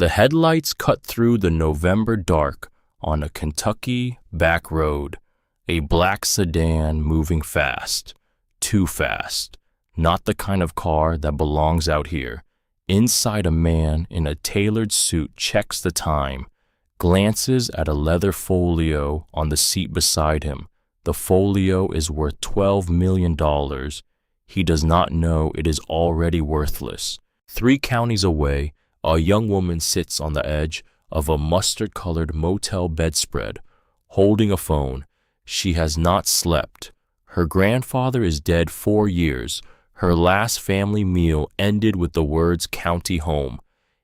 The headlights cut through the November dark on a Kentucky back road, a black sedan moving fast, too fast, not the kind of car that belongs out here. Inside, a man in a tailored suit checks the time, glances at a leather folio on the seat beside him. The folio is worth $12 million. He does not know it is already worthless. 3 counties away, a young woman sits on the edge of a mustard-colored motel bedspread, holding a phone. She has not slept. Her grandfather is dead 4 years. Her last family meal ended with the words "county home."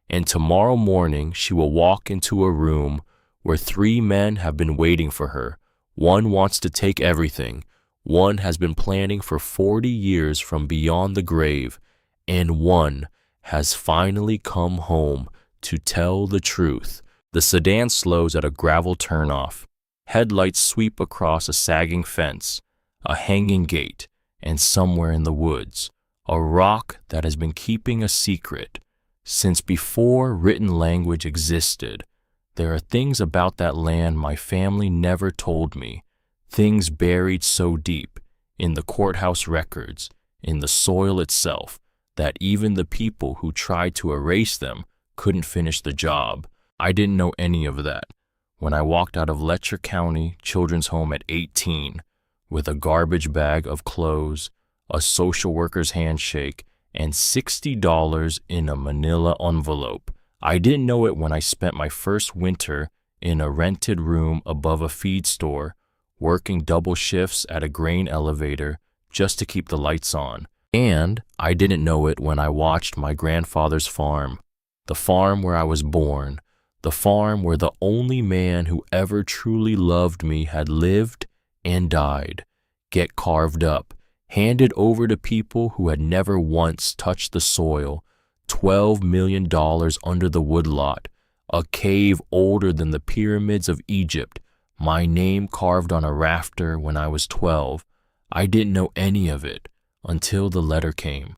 And tomorrow morning she will walk into a room where 3 men have been waiting for her. One wants to take everything. One has been planning for 40 years from beyond the grave. And one has finally come home to tell the truth. The sedan slows at a gravel turnoff. Headlights sweep across a sagging fence, a hanging gate, and somewhere in the woods, a rock that has been keeping a secret since before written language existed. There are things about that land my family never told me, things buried so deep in the courthouse records, in the soil itself, that even the people who tried to erase them couldn't finish the job. I didn't know any of that when I walked out of Letcher County Children's Home at 18 with a garbage bag of clothes, a social worker's handshake, and $60 in a manila envelope. I didn't know it when I spent my first winter in a rented room above a feed store, working double shifts at a grain elevator just to keep the lights on. And I didn't know it when I watched my grandfather's farm, the farm where I was born, the farm where the only man who ever truly loved me had lived and died, get carved up, handed over to people who had never once touched the soil, $12 million under the woodlot, a cave older than the pyramids of Egypt, my name carved on a rafter when I was 12. I didn't know any of it until the letter came.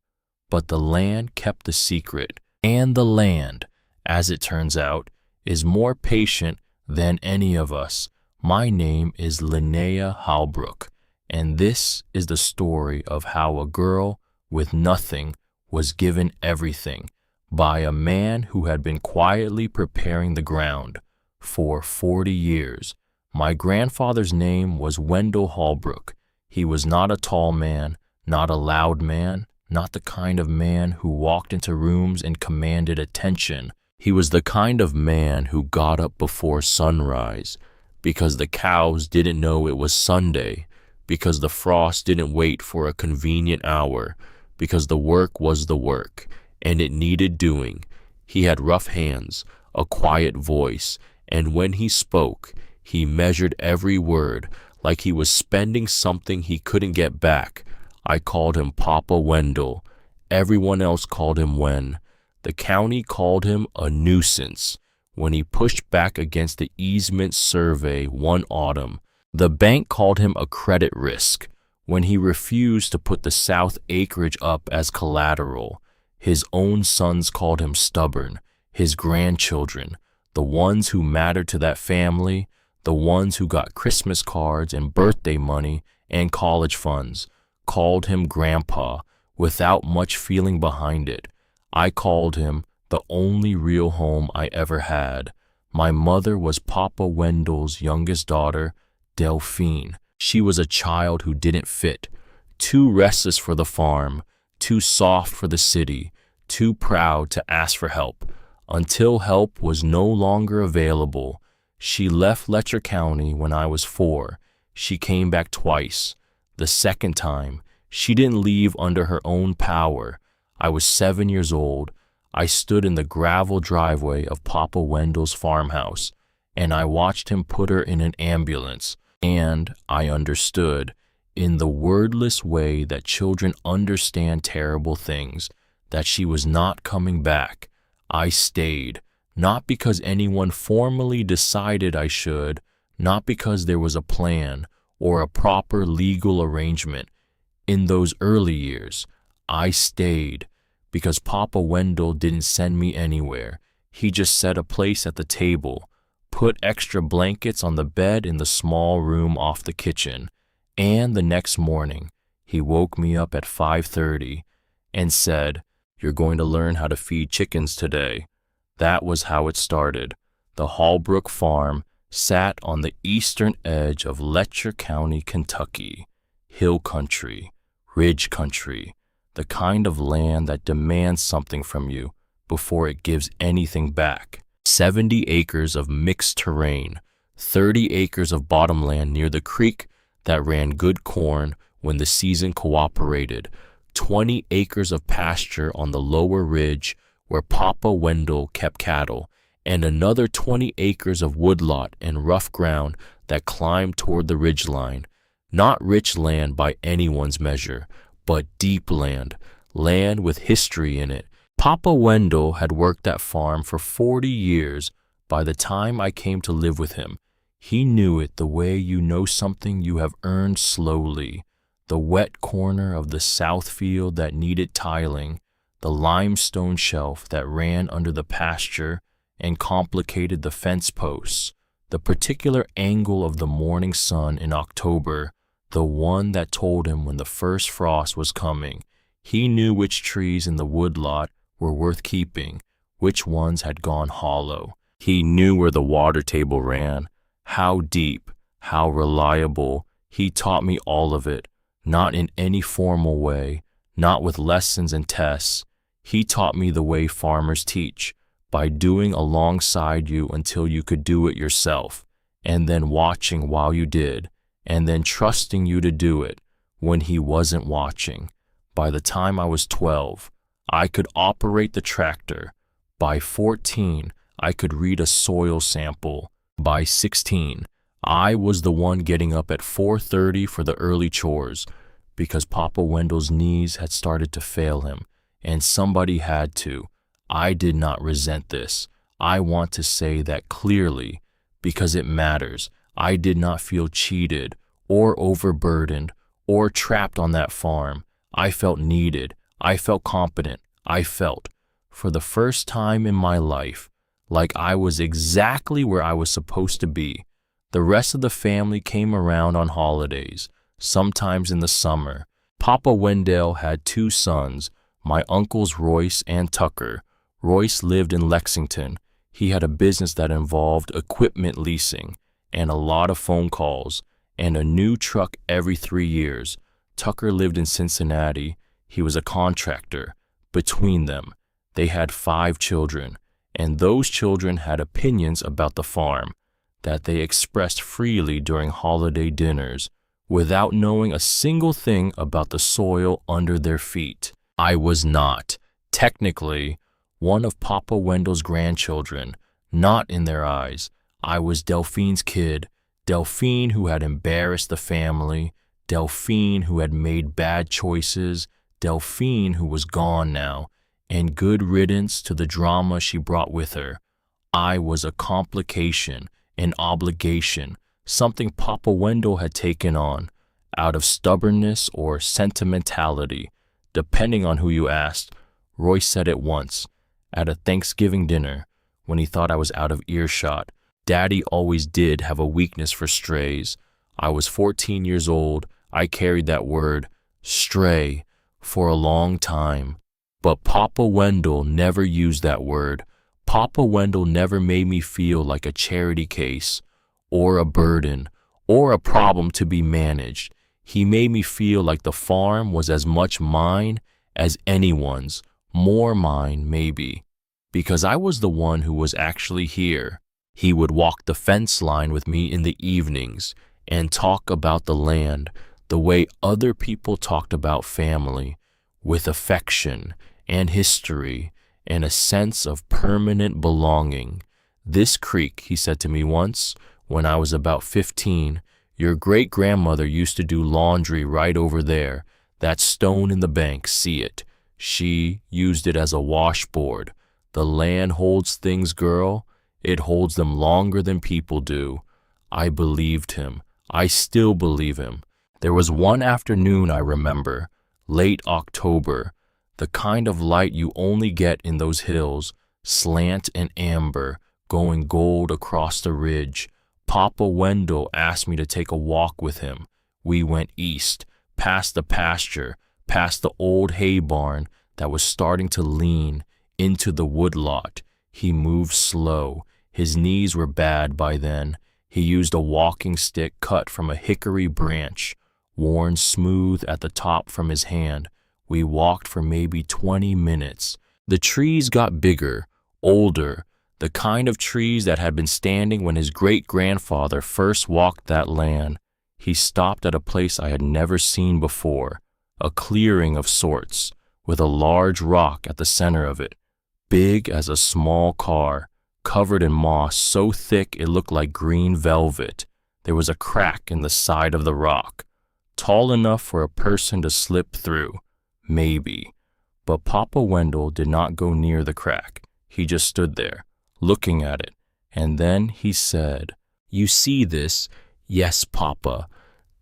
But the land kept the secret, and the land, as it turns out, is more patient than any of us. My name is Linnea Halbrook, and this is the story of how a girl with nothing was given everything by a man who had been quietly preparing the ground for 40 years. My grandfather's name was Wendell Halbrook. He was not a tall man, not a loud man, not the kind of man who walked into rooms and commanded attention. He was the kind of man who got up before sunrise, because the cows didn't know it was Sunday, because the frost didn't wait for a convenient hour, because the work was the work, and it needed doing. He had rough hands, a quiet voice, and when he spoke, he measured every word like he was spending something he couldn't get back. I called him Papa Wendell. Everyone else called him Wen. The county called him a nuisance when he pushed back against the easement survey one autumn. The bank called him a credit risk when he refused to put the south acreage up as collateral. His own sons called him stubborn. His grandchildren, the ones who mattered to that family, the ones who got Christmas cards and birthday money and college funds, called him Grandpa without much feeling behind it. I called him the only real home I ever had. My mother was Papa Wendell's youngest daughter, Delphine. She was a child who didn't fit, too restless for the farm, too soft for the city, too proud to ask for help. Until help was no longer available, she left Letcher County when I was 4. She came back twice. The second time, she didn't leave under her own power. I was 7 years old. I stood in the gravel driveway of Papa Wendell's farmhouse, and I watched him put her in an ambulance. And I understood, in the wordless way that children understand terrible things, that she was not coming back. I stayed, not because anyone formally decided I should, not because there was a plan or a proper legal arrangement. In those early years, I stayed because Papa Wendell didn't send me anywhere. He just set a place at the table, put extra blankets on the bed in the small room off the kitchen, and the next morning, he woke me up at 5:30 and said, "You're going to learn how to feed chickens today." That was how it started. The Hallbrook farm sat on the eastern edge of Letcher County, Kentucky. Hill country, ridge country, the kind of land that demands something from you before it gives anything back. 70 acres of mixed terrain, 30 acres of bottomland near the creek that ran good corn when the season cooperated, 20 acres of pasture on the lower ridge where Papa Wendell kept cattle, and another 20 acres of woodlot and rough ground that climbed toward the ridgeline. Not rich land by anyone's measure, but deep land, land with history in it. Papa Wendell had worked that farm for 40 years by the time I came to live with him. He knew it the way you know something you have earned slowly. The wet corner of the south field that needed tiling, the limestone shelf that ran under the pasture and complicated the fence posts, the particular angle of the morning sun in October, the one that told him when the first frost was coming. He knew which trees in the woodlot were worth keeping, which ones had gone hollow. He knew where the water table ran, how deep, how reliable. He taught me all of it, not in any formal way, not with lessons and tests. He taught me the way farmers teach, by doing alongside you until you could do it yourself, and then watching while you did, and then trusting you to do it when he wasn't watching. By the time I was 12, I could operate the tractor. By 14, I could read a soil sample. By 16, I was the one getting up at 4:30 for the early chores because Papa Wendell's knees had started to fail him, and somebody had to. I did not resent this. I want to say that clearly because it matters. I did not feel cheated or overburdened or trapped on that farm. I felt needed. I felt competent. I felt, for the first time in my life, like I was exactly where I was supposed to be. The rest of the family came around on holidays, sometimes in the summer. Papa Wendell had 2 sons, my uncles Royce and Tucker. Royce lived in Lexington. He had a business that involved equipment leasing and a lot of phone calls and a new truck every 3 years. Tucker lived in Cincinnati. He was a contractor. Between them, they had 5 children, and those children had opinions about the farm that they expressed freely during holiday dinners without knowing a single thing about the soil under their feet. I was not, technically, one of Papa Wendell's grandchildren, not in their eyes. I was Delphine's kid, Delphine who had embarrassed the family, Delphine who had made bad choices, Delphine who was gone now, and good riddance to the drama she brought with her. I was a complication, an obligation, something Papa Wendell had taken on, out of stubbornness or sentimentality, depending on who you asked. Royce said it once, at a Thanksgiving dinner, when he thought I was out of earshot. Daddy always did have a weakness for strays. I was 14 years old. I carried that word, stray, for a long time. But Papa Wendell never used that word. Papa Wendell never made me feel like a charity case, or a burden, or a problem to be managed. He made me feel like the farm was as much mine as anyone's, more mine maybe, because I was the one who was actually here. He would walk the fence line with me in the evenings and talk about the land the way other people talked about family, with affection and history and a sense of permanent belonging. "This creek," he said to me once, when I was about 15, "your great-grandmother used to do laundry right over there. That stone in the bank, see it? She used it as a washboard. The land holds things, girl. It holds them longer than people do." I believed him. I still believe him. There was one afternoon I remember, late October, the kind of light you only get in those hills, slant and amber, going gold across the ridge. Papa Wendell asked me to take a walk with him. We went east, past the pasture, past the old hay barn that was starting to lean into the woodlot. He moved slow. His knees were bad by then. He used a walking stick cut from a hickory branch, worn smooth at the top from his hand. We walked for maybe 20 minutes. The trees got bigger, older, the kind of trees that had been standing when his great-grandfather first walked that land. He stopped at a place I had never seen before, a clearing of sorts, with a large rock at the center of it, big as a small car, covered in moss so thick it looked like green velvet. There was a crack in the side of the rock, tall enough for a person to slip through, maybe. But Papa Wendell did not go near the crack. He just stood there, looking at it, and then he said, "You see this? Yes, Papa.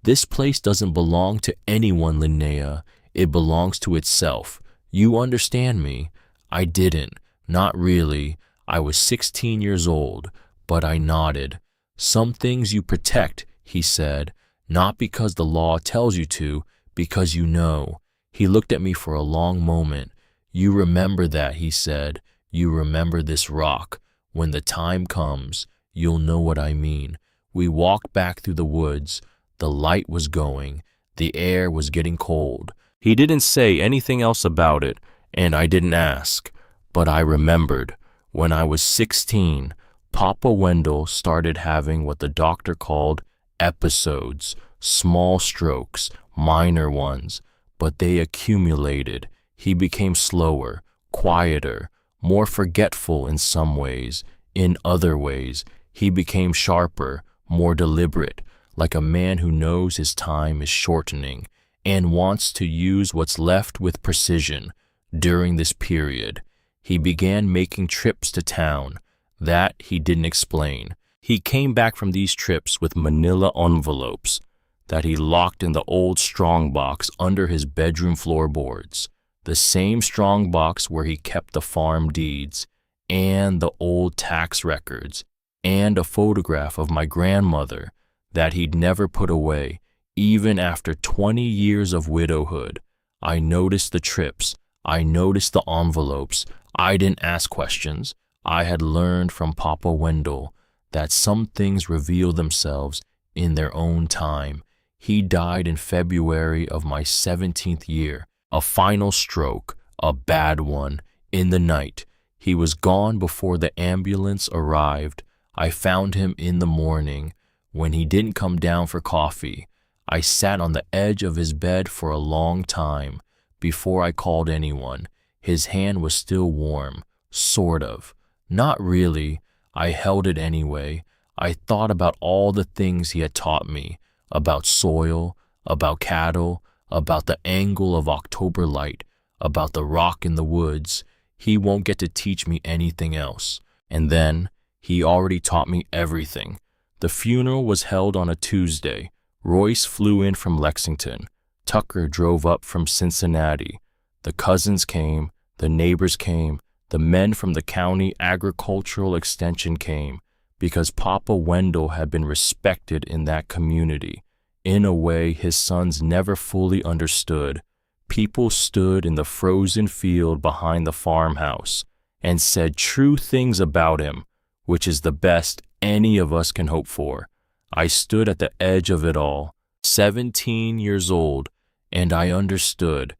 This place doesn't belong to anyone, Linnea. It belongs to itself. You understand me?" I didn't, not really. I was 16 years old, but I nodded. "Some things you protect," he said, "not because the law tells you to, because you know." He looked at me for a long moment. "You remember that," he said. "You remember this rock. When the time comes, you'll know what I mean." We walked back through the woods. The light was going. The air was getting cold. He didn't say anything else about it, and I didn't ask. But I remembered. When I was 16, Papa Wendell started having what the doctor called episodes, small strokes, minor ones, but they accumulated. He became slower, quieter, more forgetful in some ways. In other ways, he became sharper, more deliberate, like a man who knows his time is shortening and wants to use what's left with precision. During this period, he began making trips to town. That he didn't explain. He came back from these trips with manila envelopes that he locked in the old strongbox under his bedroom floorboards, the same strongbox where he kept the farm deeds and the old tax records and a photograph of my grandmother that he'd never put away, even after 20 years of widowhood. I noticed the trips. I noticed the envelopes. I didn't ask questions. I had learned from Papa Wendell that some things reveal themselves in their own time. He died in February of my 17th year, a final stroke, a bad one, in the night. He was gone before the ambulance arrived. I found him in the morning when he didn't come down for coffee. I sat on the edge of his bed for a long time before I called anyone. His hand was still warm, sort of. Not really. I held it anyway. I thought about all the things he had taught me, about soil, about cattle, about the angle of October light, about the rock in the woods. He won't get to teach me anything else. And then, he already taught me everything. The funeral was held on a Tuesday. Royce flew in from Lexington. Tucker drove up from Cincinnati. The cousins came, the neighbors came, the men from the county agricultural extension came, because Papa Wendell had been respected in that community, in a way his sons never fully understood. People stood in the frozen field behind the farmhouse and said true things about him, which is the best any of us can hope for. I stood at the edge of it all, 17 years old, and I understood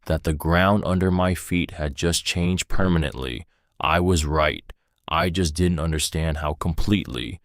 that the ground under my feet had just changed permanently. I was right. I just didn't understand how completely.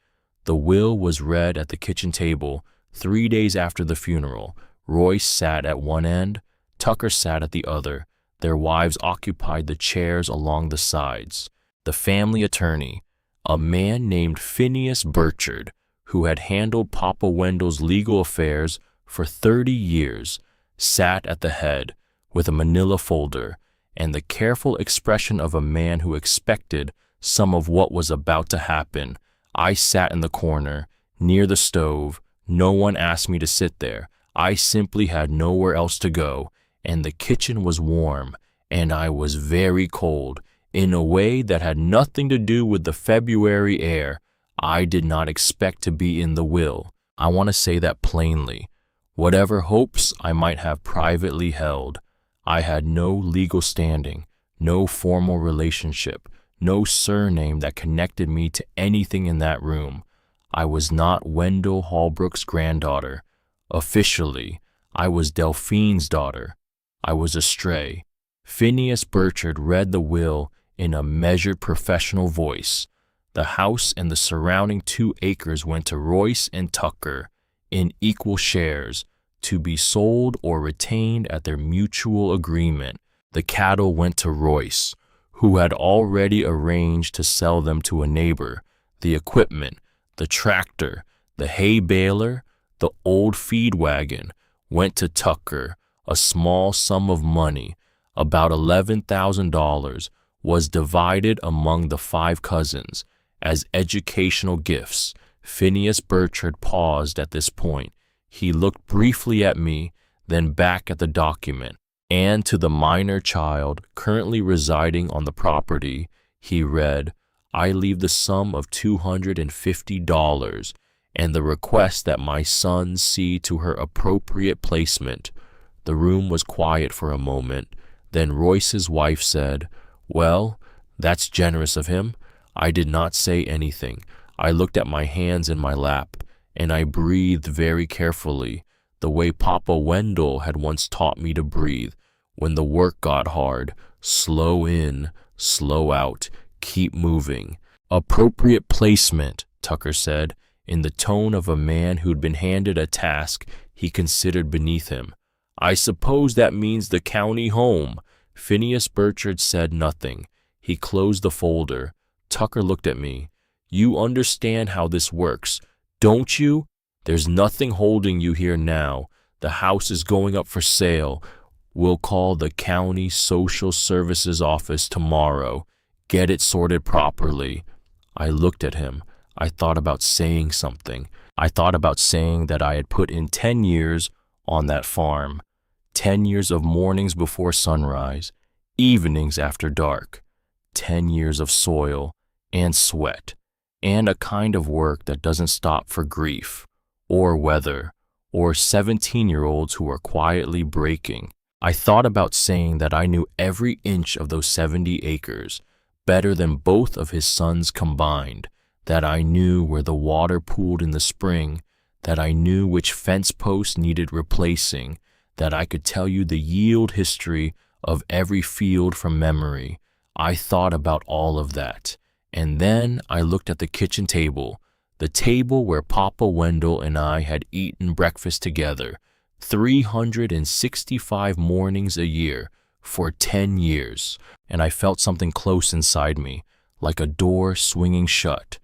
The will was read at the kitchen table 3 days after the funeral. Royce sat at one end, Tucker sat at the other. Their wives occupied the chairs along the sides. The family attorney, a man named Phineas Burchard, who had handled Papa Wendell's legal affairs for 30 years, sat at the head with a manila folder and the careful expression of a man who expected some of what was about to happen. I sat in the corner, near the stove. No one asked me to sit there. I simply had nowhere else to go, and the kitchen was warm, and I was very cold. in a way that had nothing to do with the February air. I did not expect to be in the will. I want to say that plainly. Whatever hopes I might have privately held, I had no legal standing, no formal relationship, no surname that connected me to anything in that room. I was not Wendell Holbrook's granddaughter. Officially, I was Delphine's daughter. I was astray. Phineas Burchard read the will in a measured professional voice. The house and the surrounding 2 acres went to Royce and Tucker in equal shares, to be sold or retained at their mutual agreement. The cattle went to Royce, who had already arranged to sell them to a neighbor. The equipment, the tractor, the hay baler, the old feed wagon, went to Tucker. A small sum of money, about $11,000, was divided among the 5 cousins as educational gifts. Phineas Burchard paused at this point. He looked briefly at me, then back at the document, and to the minor child currently residing on the property, he read, "I leave the sum of $250 and the request that my son see to her appropriate placement." The room was quiet for a moment. Then Royce's wife said, "Well, that's generous of him." I did not say anything. I looked at my hands in my lap, and I breathed very carefully, the way Papa Wendell had once taught me to breathe when the work got hard. Slow in, slow out, keep moving. "Appropriate placement," Tucker said, in the tone of a man who'd been handed a task he considered beneath him. "I suppose that means the county home." Phineas Burchard said nothing. He closed the folder. Tucker looked at me. "You understand how this works, don't you? There's nothing holding you here now. The house is going up for sale. We'll call the county social services office tomorrow. Get it sorted properly." I looked at him. I thought about saying something. I thought about saying that I had put in 10 years on that farm. 10 years of mornings before sunrise, evenings after dark. 10 years of soil and sweat, and a kind of work that doesn't stop for grief, or weather, or 17-year-olds who are quietly breaking. I thought about saying that I knew every inch of those 70 acres, better than both of his sons combined, that I knew where the water pooled in the spring, that I knew which fence post needed replacing, that I could tell you the yield history of every field from memory. I thought about all of that. And then I looked at the kitchen table, the table where Papa Wendell and I had eaten breakfast together, 365 mornings a year for 10 years, and I felt something close inside me, like a door swinging shut.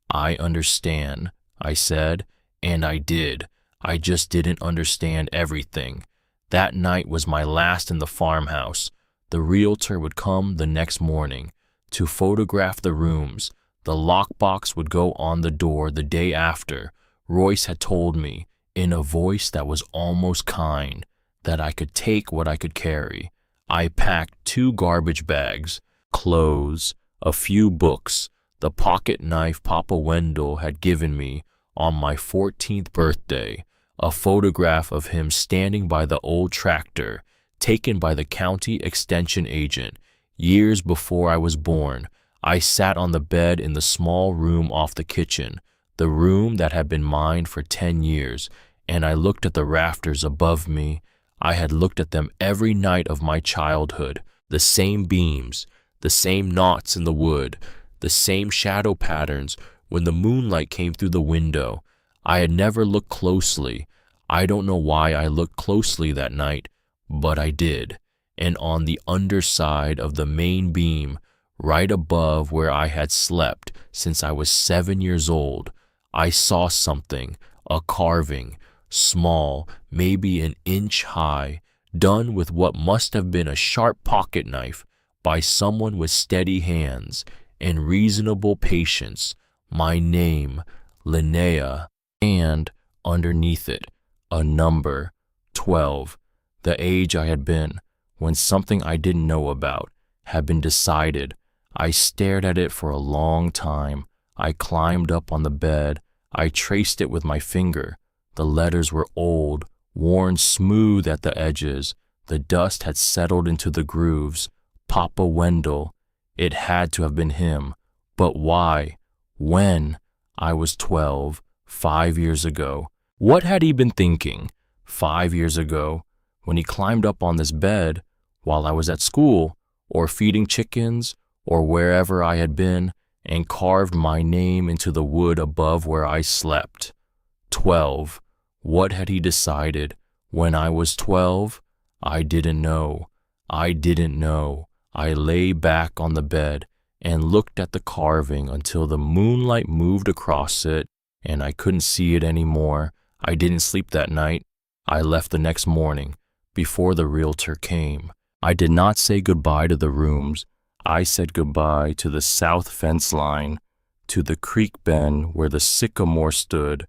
"I understand," I said, and I did. I just didn't understand everything. That night was my last in the farmhouse. The realtor would come the next morning to photograph the rooms. The lockbox would go on the door the day after. Royce had told me, in a voice that was almost kind, that I could take what I could carry. I packed 2 garbage bags, clothes, a few books, the pocket knife Papa Wendell had given me on my 14th birthday, a photograph of him standing by the old tractor, taken by the county extension agent. Years before I was born, I sat on the bed in the small room off the kitchen, the room that had been mine for 10 years, and I looked at the rafters above me. I had looked at them every night of my childhood, the same beams, the same knots in the wood, the same shadow patterns when the moonlight came through the window. I had never looked closely. I don't know why I looked closely that night, but I did. And on the underside of the main beam, right above where I had slept since I was 7 years old, I saw something, a carving, small, maybe an inch high, done with what must have been a sharp pocket knife by someone with steady hands and reasonable patience. My name, Linnea, and underneath it, a number, 12, the age I had been when something I didn't know about had been decided. I stared at it for a long time. I climbed up on the bed. I traced it with my finger. The letters were old, worn smooth at the edges. The dust had settled into the grooves. Papa Wendell. It had to have been him. But why? When? I was 12, 5 years ago. What had he been thinking? 5 years ago, when he climbed up on this bed while I was at school, or feeding chickens, or wherever I had been, and carved my name into the wood above where I slept. 12. What had he decided? When I was 12? I didn't know. I didn't know. I lay back on the bed and looked at the carving until the moonlight moved across it and I couldn't see it anymore. I didn't sleep that night. I left the next morning, before the realtor came. I did not say goodbye to the rooms. I said goodbye to the south fence line, to the creek bend where the sycamore stood,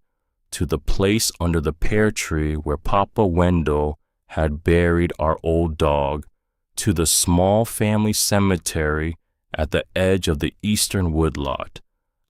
to the place under the pear tree where Papa Wendell had buried our old dog, to the small family cemetery at the edge of the eastern woodlot.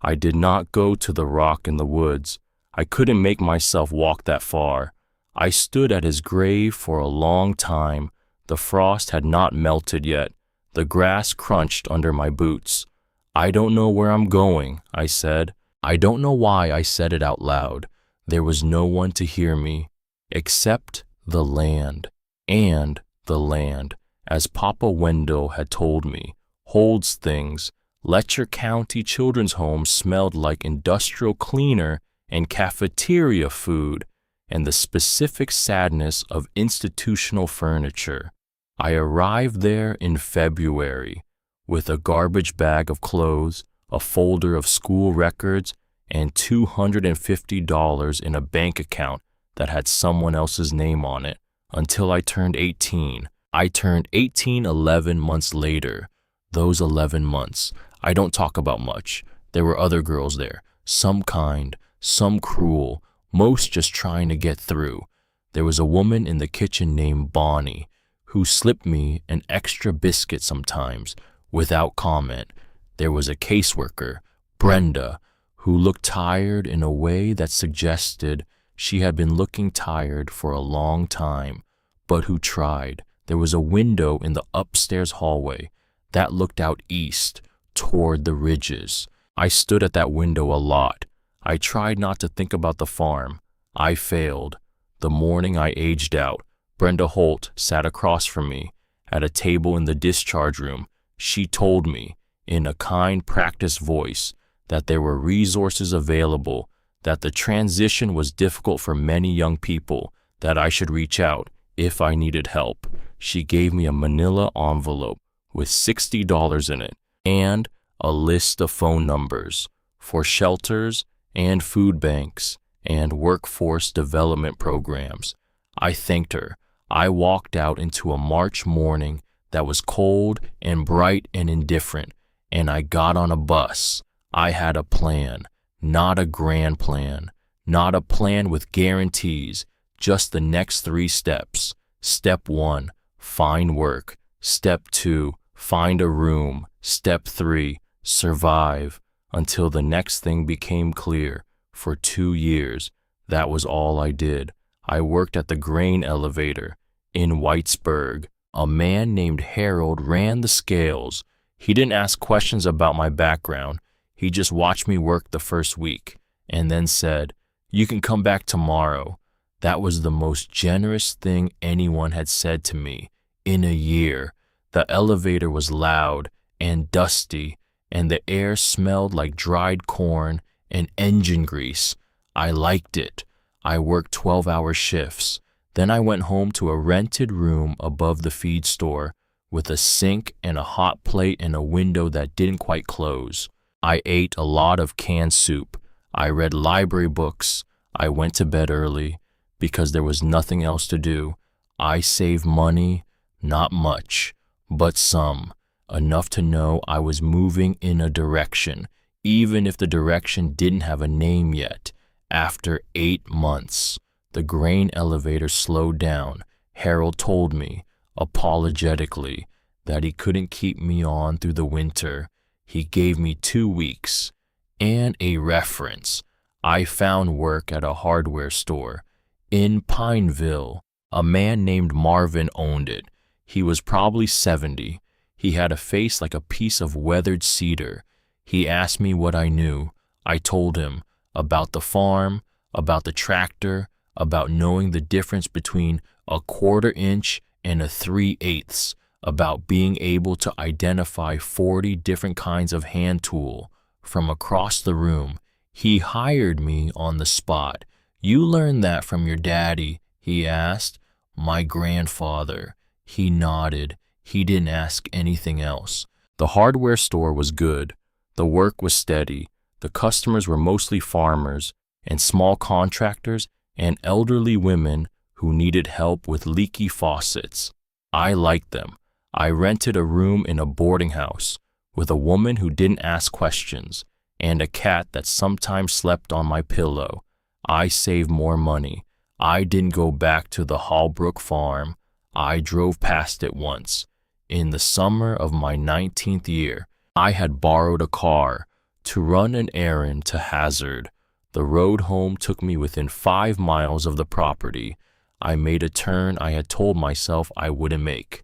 I did not go to the rock in the woods. I couldn't make myself walk that far. I stood at his grave for a long time. The frost had not melted yet. The grass crunched under my boots. I don't know where I'm going, I said. I don't know why I said it out loud. There was no one to hear me, except the land. And the land, as Papa Wendell had told me, holds things. Letcher County Children's Home smelled like industrial cleaner and cafeteria food, and the specific sadness of institutional furniture. I arrived there in February with a garbage bag of clothes, a folder of school records, and $250 in a bank account that had someone else's name on it until I turned 18. I turned 18 11 months later. Those 11 months, I don't talk about much. There were other girls there, some kind, some cruel, most just trying to get through. There was a woman in the kitchen named Bonnie who slipped me an extra biscuit sometimes, without comment. There was a caseworker, Brenda, who looked tired in a way that suggested she had been looking tired for a long time, but who tried. There was a window in the upstairs hallway that looked out east toward the ridges. I stood at that window a lot. I tried not to think about the farm. I failed. The morning I aged out, Brenda Holt sat across from me at a table in the discharge room. She told me, in a kind, practiced voice, that there were resources available, that the transition was difficult for many young people, that I should reach out if I needed help. She gave me a manila envelope with $60 in it and a list of phone numbers for shelters and food banks and workforce development programs. I thanked her. I walked out into a March morning that was cold and bright and indifferent, and I got on a bus. I had a plan, not a grand plan, not a plan with guarantees, just the next 3 steps. Step 1, find work. Step 2, find a room. Step 3, survive, until the next thing became clear. For 2 years, that was all I did. I worked at the grain elevator in Whitesburg. A man named Harold ran the scales. He didn't ask questions about my background. He just watched me work the first week and then said, "You can come back tomorrow." That was the most generous thing anyone had said to me in a year. The elevator was loud and dusty, and the air smelled like dried corn and engine grease. I liked it. I worked 12-hour shifts. Then I went home to a rented room above the feed store with a sink and a hot plate and a window that didn't quite close. I ate a lot of canned soup. I read library books. I went to bed early because there was nothing else to do. I saved money, not much, but some, enough to know I was moving in a direction, even if the direction didn't have a name yet. After 8 months, the grain elevator slowed down. Harold told me, apologetically, that he couldn't keep me on through the winter. He gave me 2 weeks and a reference. I found work at a hardware store in Pineville. A man named Marvin owned it. He was probably 70. He had a face like a piece of weathered cedar. He asked me what I knew. I told him about the farm, about the tractor, about knowing the difference between a 1/4 inch and a 3/8, about being able to identify 40 different kinds of hand tool from across the room. He hired me on the spot. "You learned that from your daddy?" he asked. "My grandfather." He nodded. He didn't ask anything else. The hardware store was good. The work was steady. The customers were mostly farmers and small contractors and elderly women who needed help with leaky faucets. I liked them. I rented a room in a boarding house with a woman who didn't ask questions and a cat that sometimes slept on my pillow. I saved more money. I didn't go back to the Hallbrook farm. I drove past it once. In the summer of my 19th year, I had borrowed a car to run an errand to Hazard. The road home took me within 5 miles of the property. I made a turn I had told myself I wouldn't make.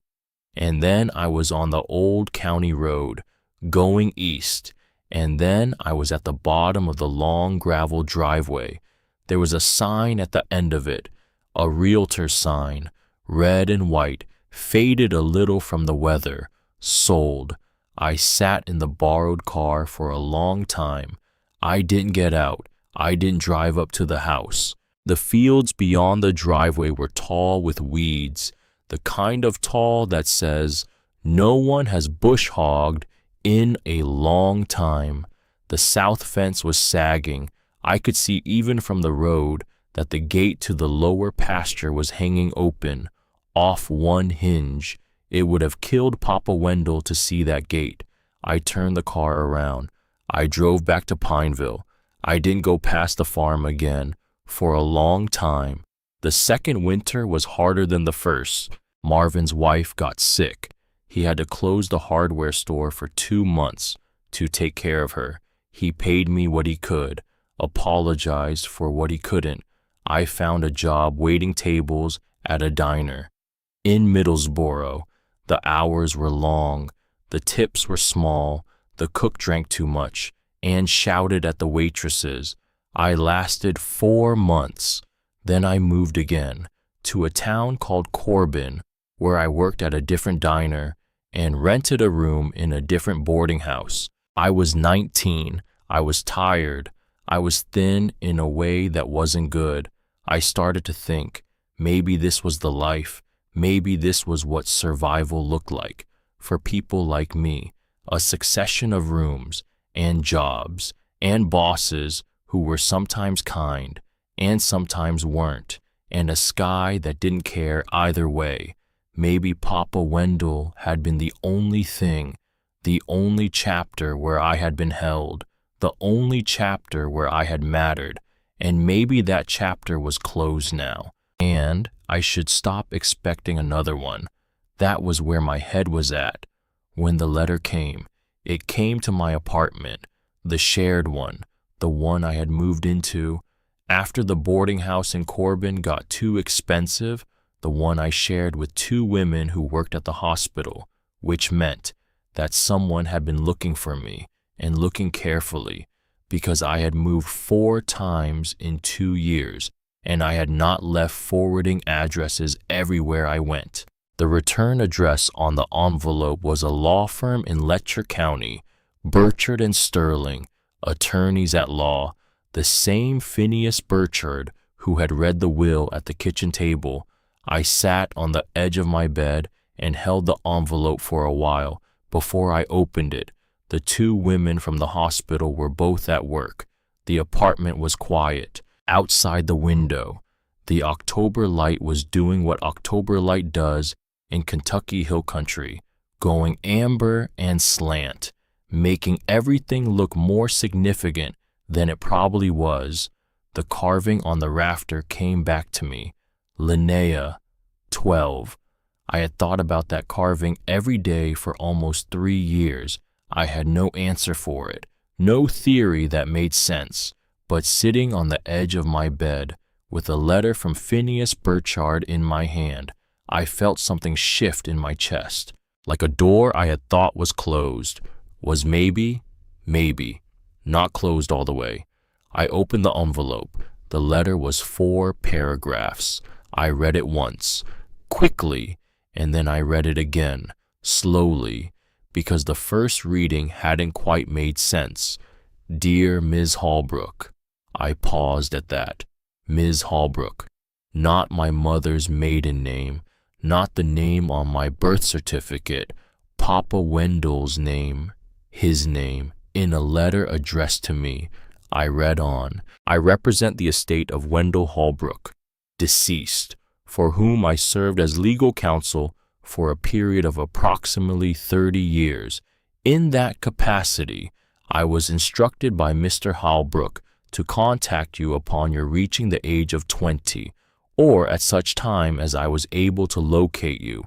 And then I was on the old county road, going east. And then I was at the bottom of the long gravel driveway. There was a sign at the end of it, a realtor's sign, red and white, faded a little from the weather, sold. I sat in the borrowed car for a long time. I didn't get out. I didn't drive up to the house. The fields beyond the driveway were tall with weeds, the kind of tall that says, "No one has bush hogged in a long time." The south fence was sagging. I could see even from the road that the gate to the lower pasture was hanging open, off one hinge. It would have killed Papa Wendell to see that gate. I turned the car around. I drove back to Pineville. I didn't go past the farm again for a long time. The second winter was harder than the first. Marvin's wife got sick. He had to close the hardware store for 2 months to take care of her. He paid me what he could, apologized for what he couldn't. I found a job waiting tables at a diner in Middlesboro. The hours were long. The tips were small. The cook drank too much and shouted at the waitresses. I lasted 4 months. Then I moved again to a town called Corbin, where I worked at a different diner and rented a room in a different boarding house. I was 19. I was tired. I was thin in a way that wasn't good. I started to think, maybe this was the life. Maybe this was what survival looked like for people like me. A succession of rooms and jobs and bosses who were sometimes kind and sometimes weren't, and a sky that didn't care either way. Maybe Papa Wendell had been the only thing, the only chapter where I had been held, the only chapter where I had mattered, and maybe that chapter was closed now, and I should stop expecting another one. That was where my head was at when the letter came. It came to my apartment, the shared one, the one I had moved into. After the boarding house in Corbin got too expensive, the one I shared with 2 women who worked at the hospital, which meant that someone had been looking for me and looking carefully, because I had moved 4 times in 2 years, and I had not left forwarding addresses everywhere I went. The return address on the envelope was a law firm in Letcher County, Burchard and Sterling, attorneys at law, the same Phineas Burchard who had read the will at the kitchen table. I sat on the edge of my bed and held the envelope for a while before I opened it. The 2 women from the hospital were both at work. The apartment was quiet. Outside the window, the October light was doing what October light does in Kentucky Hill Country, going amber and slant, making everything look more significant than it probably was. The carving on the rafter came back to me. Linnea, 12. I had thought about that carving every day for almost 3 years. I had no answer for it, no theory that made sense, but sitting on the edge of my bed, with a letter from Phineas Burchard in my hand, I felt something shift in my chest, like a door I had thought was closed, was maybe, not closed all the way. I opened the envelope. The letter was 4 paragraphs. I read it once, quickly, and then I read it again, slowly, because the first reading hadn't quite made sense. Dear Ms. Holbrook. I paused at that. Ms. Holbrook. Not my mother's maiden name, not the name on my birth certificate, Papa Wendell's name, his name, in a letter addressed to me. I read on. I represent the estate of Wendell Holbrook, deceased, for whom I served as legal counsel for a period of approximately 30 years. In that capacity, I was instructed by Mr. Holbrook to contact you upon your reaching the age of 20, or at such time as I was able to locate you.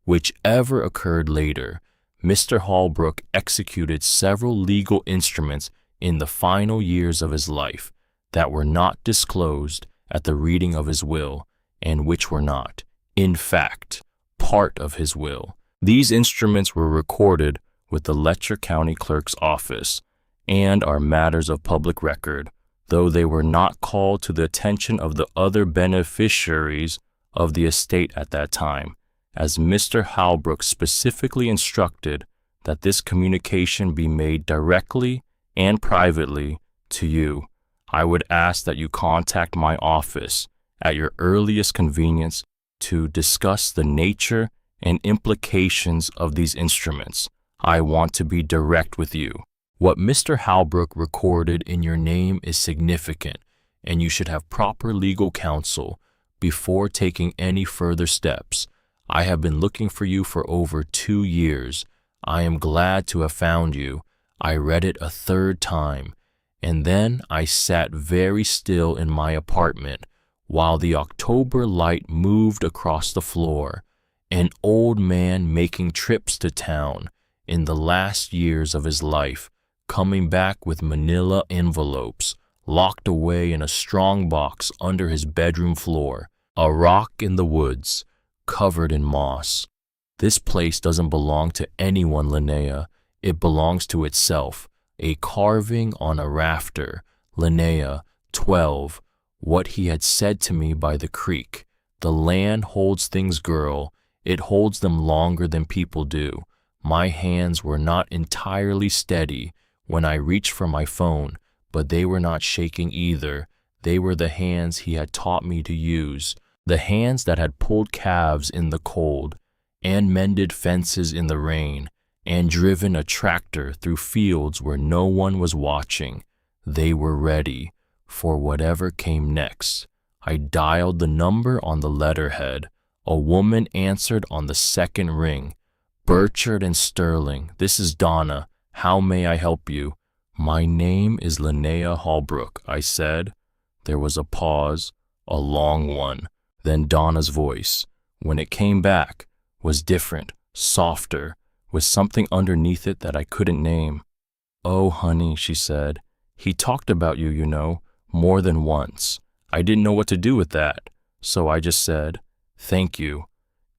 Whichever occurred later, Mr. Holbrook executed several legal instruments in the final years of his life that were not disclosed at the reading of his will, and which were not, in fact, part of his will. These instruments were recorded with the Letcher County Clerk's office and are matters of public record, though they were not called to the attention of the other beneficiaries of the estate at that time, as Mr. Holbrook specifically instructed that this communication be made directly and privately to you. I would ask that you contact my office at your earliest convenience to discuss the nature and implications of these instruments. I want to be direct with you. What Mr. Holbrook recorded in your name is significant, and you should have proper legal counsel before taking any further steps. I have been looking for you for over 2 years. I am glad to have found you. I read it a third time, and then I sat very still in my apartment while the October light moved across the floor. An old man making trips to town in the last years of his life, coming back with manila envelopes locked away in a strong box under his bedroom floor, a rock in the woods, covered in moss. This place doesn't belong to anyone, Linnea. It belongs to itself. A carving on a rafter. Linnea, 12. What he had said to me by the creek. The land holds things, girl. It holds them longer than people do. My hands were not entirely steady when I reached for my phone, but they were not shaking either. They were the hands he had taught me to use, the hands that had pulled calves in the cold, and mended fences in the rain, and driven a tractor through fields where no one was watching. They were ready for whatever came next. I dialed the number on the letterhead. A woman answered on the second ring. Burchard and Sterling, this is Donna. How may I help you? My name is Linnea Holbrook, I said. There was a pause, a long one. Then Donna's voice, when it came back, was different, softer, with something underneath it that I couldn't name. Oh, honey, she said. He talked about you, you know, more than once. I didn't know what to do with that, so I just said, thank you.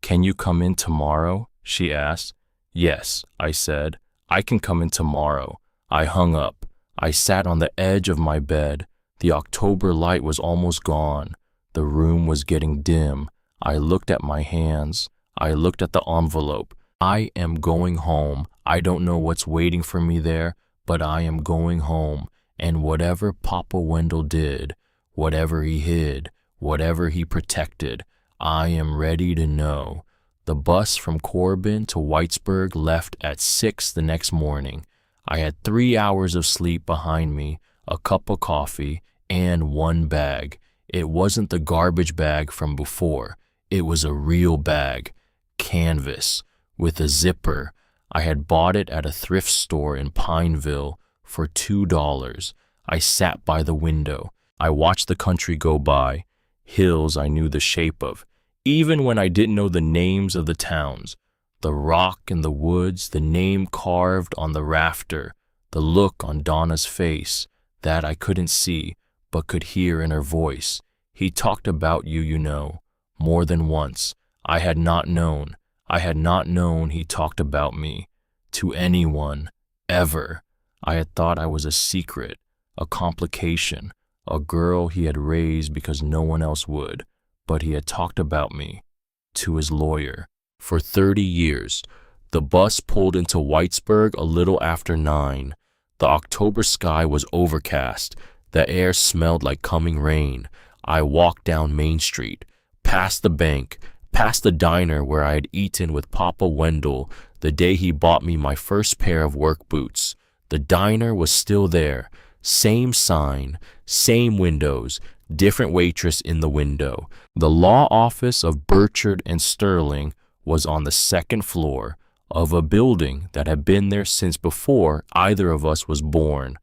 Can you come in tomorrow? She asked. Yes, I said. I can come in tomorrow. I hung up. I sat on the edge of my bed. The October light was almost gone. The room was getting dim. I looked at my hands. I looked at the envelope. I am going home. I don't know what's waiting for me there, but I am going home. And whatever Papa Wendell did, whatever he hid, whatever he protected, I am ready to know. The bus from Corbin to Whitesburg left at 6 the next morning. I had 3 hours of sleep behind me, a cup of coffee, and 1 bag. It wasn't the garbage bag from before. It was a real bag, canvas, with a zipper. I had bought it at a thrift store in Pineville for $2. I sat by the window. I watched the country go by, hills I knew the shape of, even when I didn't know the names of the towns. The rock in the woods, the name carved on the rafter, the look on Donna's face that I couldn't see but could hear in her voice. He talked about you, you know, more than once. I had not known he talked about me to anyone, ever. I had thought I was a secret, a complication, a girl he had raised because no one else would, but he had talked about me to his lawyer. For 30 years, the bus pulled into Whitesburg a little after 9. The October sky was overcast. The air smelled like coming rain. I walked down Main Street, past the bank, past the diner where I had eaten with Papa Wendell the day he bought me my first pair of work boots. The diner was still there. Same sign, same windows, different waitress in the window. The law office of Burchard and Sterling was on the second floor of a building that had been there since before either of us was born.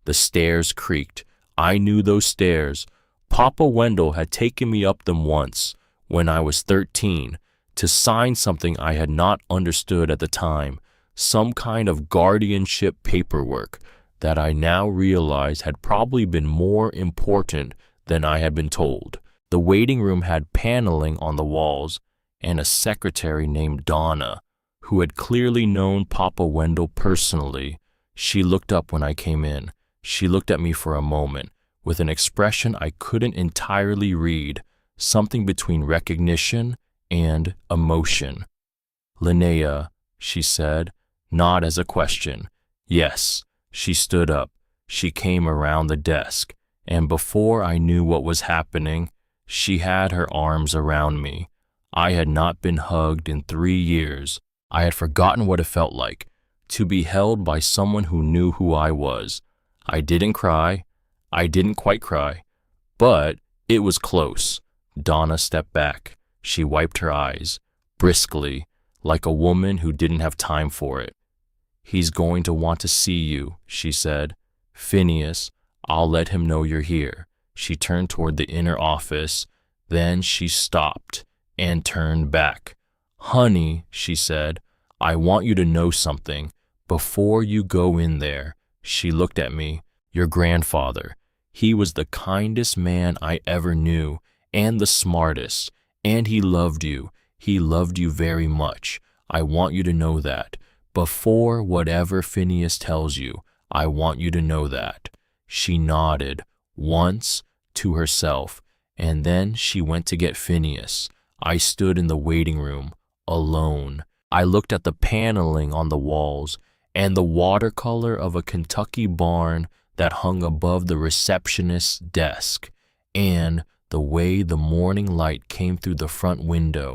The stairs creaked. I knew those stairs. Papa Wendell had taken me up them once, when I was 13, to sign something I had not understood at the time, some kind of guardianship paperwork that I now realized had probably been more important than I had been told. The waiting room had paneling on the walls and a secretary named Donna, who had clearly known Papa Wendell personally. She looked up when I came in. She looked at me for a moment, with an expression I couldn't entirely read, something between recognition and emotion. "Linnea," she said, not as a question. "Yes." She stood up. She came around the desk, and before I knew what was happening, she had her arms around me. I had not been hugged in 3 years. I had forgotten what it felt like to be held by someone who knew who I was. I didn't cry. I didn't quite cry, but it was close. Donna stepped back. She wiped her eyes, briskly, like a woman who didn't have time for it. "He's going to want to see you," she said. "Phineas, I'll let him know you're here." She turned toward the inner office. Then she stopped and turned back. "Honey," she said, "I want you to know something. Before you go in there," she looked at me, "your grandfather, he was the kindest man I ever knew, and the smartest, and he loved you. He loved you very much. I want you to know that. Before whatever Phineas tells you, I want you to know that." She nodded once to herself, and then she went to get Phineas. I stood in the waiting room, alone. I looked at the paneling on the walls and the watercolor of a Kentucky barn that hung above the receptionist's desk, and the way the morning light came through the front window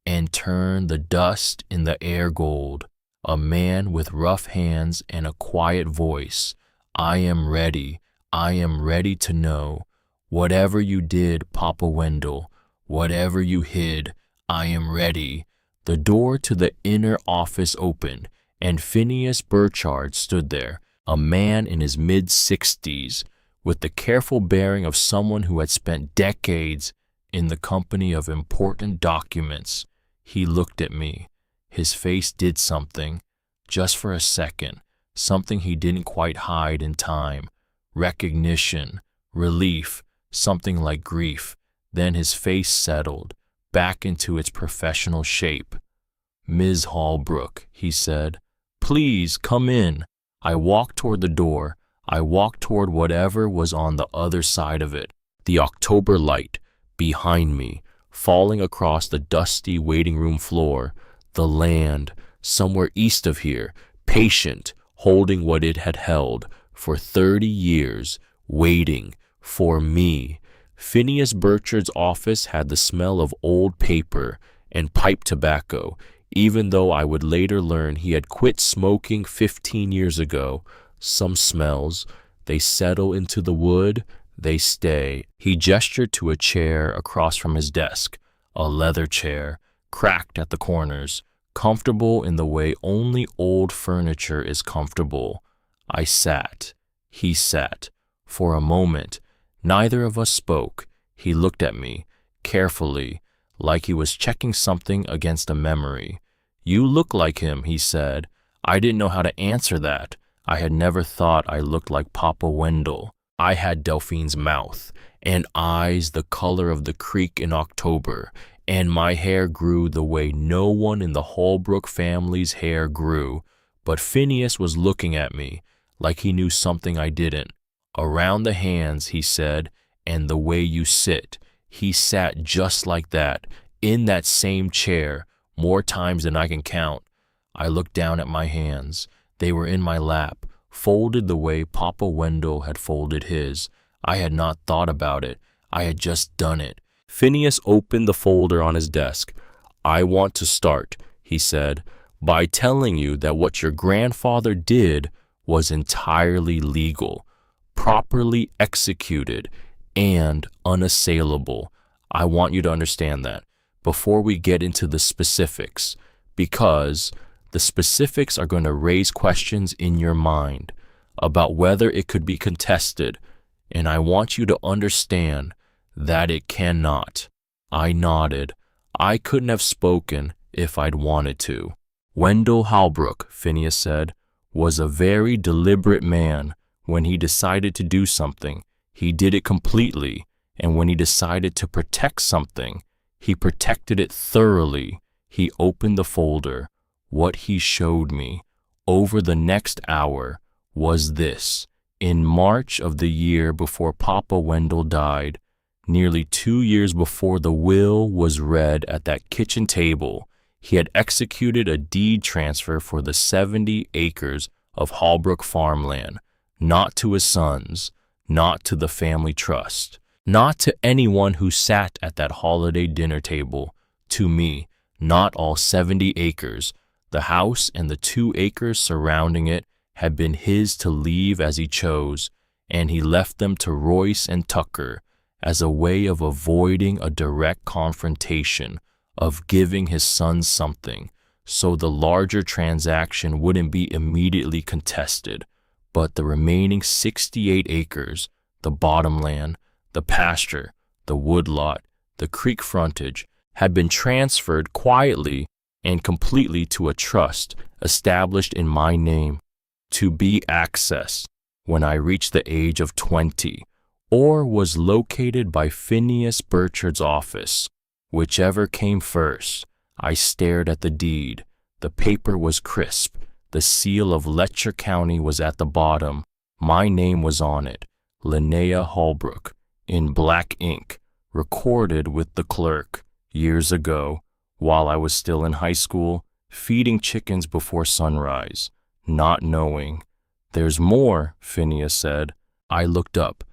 and turned the dust in the air gold. A man with rough hands and a quiet voice. "I am ready. I am ready to know. Whatever you did, Papa Wendell, whatever you hid, I am ready." The door to the inner office opened, and Phineas Burchard stood there, a man in his mid-60s, with the careful bearing of someone who had spent decades in the company of important documents. He looked at me. His face did something, just for a second, something he didn't quite hide in time. Recognition, relief, something like grief. Then his face settled back into its professional shape. "Ms. Holbrook," he said, "please come in." I walked toward the door. I walked toward whatever was on the other side of it. The October light behind me, falling across the dusty waiting room floor. The land, somewhere east of here, patient, holding what it had held for 30 years, waiting for me. Phineas Burchard's office had the smell of old paper and pipe tobacco, even though I would later learn he had quit smoking 15 years ago. Some smells, they settle into the wood, they stay. He gestured to a chair across from his desk, a leather chair, cracked at the corners, comfortable in the way only old furniture is comfortable. I sat. He sat. For a moment, neither of us spoke. He looked at me, carefully, like he was checking something against a memory. "You look like him," he said. I didn't know how to answer that. I had never thought I looked like Papa Wendell. I had Delphine's mouth and eyes the color of the creek in October, and my hair grew the way no one in the Holbrook family's hair grew. But Phineas was looking at me like he knew something I didn't. "Around the hands," he said, "and the way you sit." He sat just like that, in that same chair, more times than I can count. I looked down at my hands. They were in my lap, folded the way Papa Wendell had folded his. I had not thought about it. I had just done it. Phineas opened the folder on his desk. "I want to start," he said, "by telling you that what your grandfather did was entirely legal, properly executed, and unassailable. I want you to understand that before we get into the specifics, because the specifics are going to raise questions in your mind about whether it could be contested, and I want you to understand that it cannot." I nodded. I couldn't have spoken if I'd wanted to. "Wendell Holbrook," Phineas said, "was a very deliberate man. When he decided to do something, he did it completely, and when he decided to protect something, he protected it thoroughly." He opened the folder. What he showed me over the next hour was this. In March of the year before Papa Wendell died, nearly 2 years before the will was read at that kitchen table, he had executed a deed transfer for the 70 acres of Holbrook farmland, not to his sons, not to the family trust, not to anyone who sat at that holiday dinner table, to me, not all 70 acres. The house and the 2 acres surrounding it had been his to leave as he chose, and he left them to Royce and Tucker as a way of avoiding a direct confrontation, of giving his sons something, so the larger transaction wouldn't be immediately contested. But the remaining 68 acres, the bottomland, the pasture, the woodlot, the creek frontage, had been transferred quietly and completely to a trust established in my name, to be accessed when I reached the age of 20, or was located by Phineas Burchard's office. Whichever came first. I stared at the deed. The paper was crisp. The seal of Letcher County was at the bottom. My name was on it, Linnea Holbrook, in black ink, recorded with the clerk years ago, while I was still in high school, feeding chickens before sunrise, not knowing. "There's more," Phineas said. I looked up.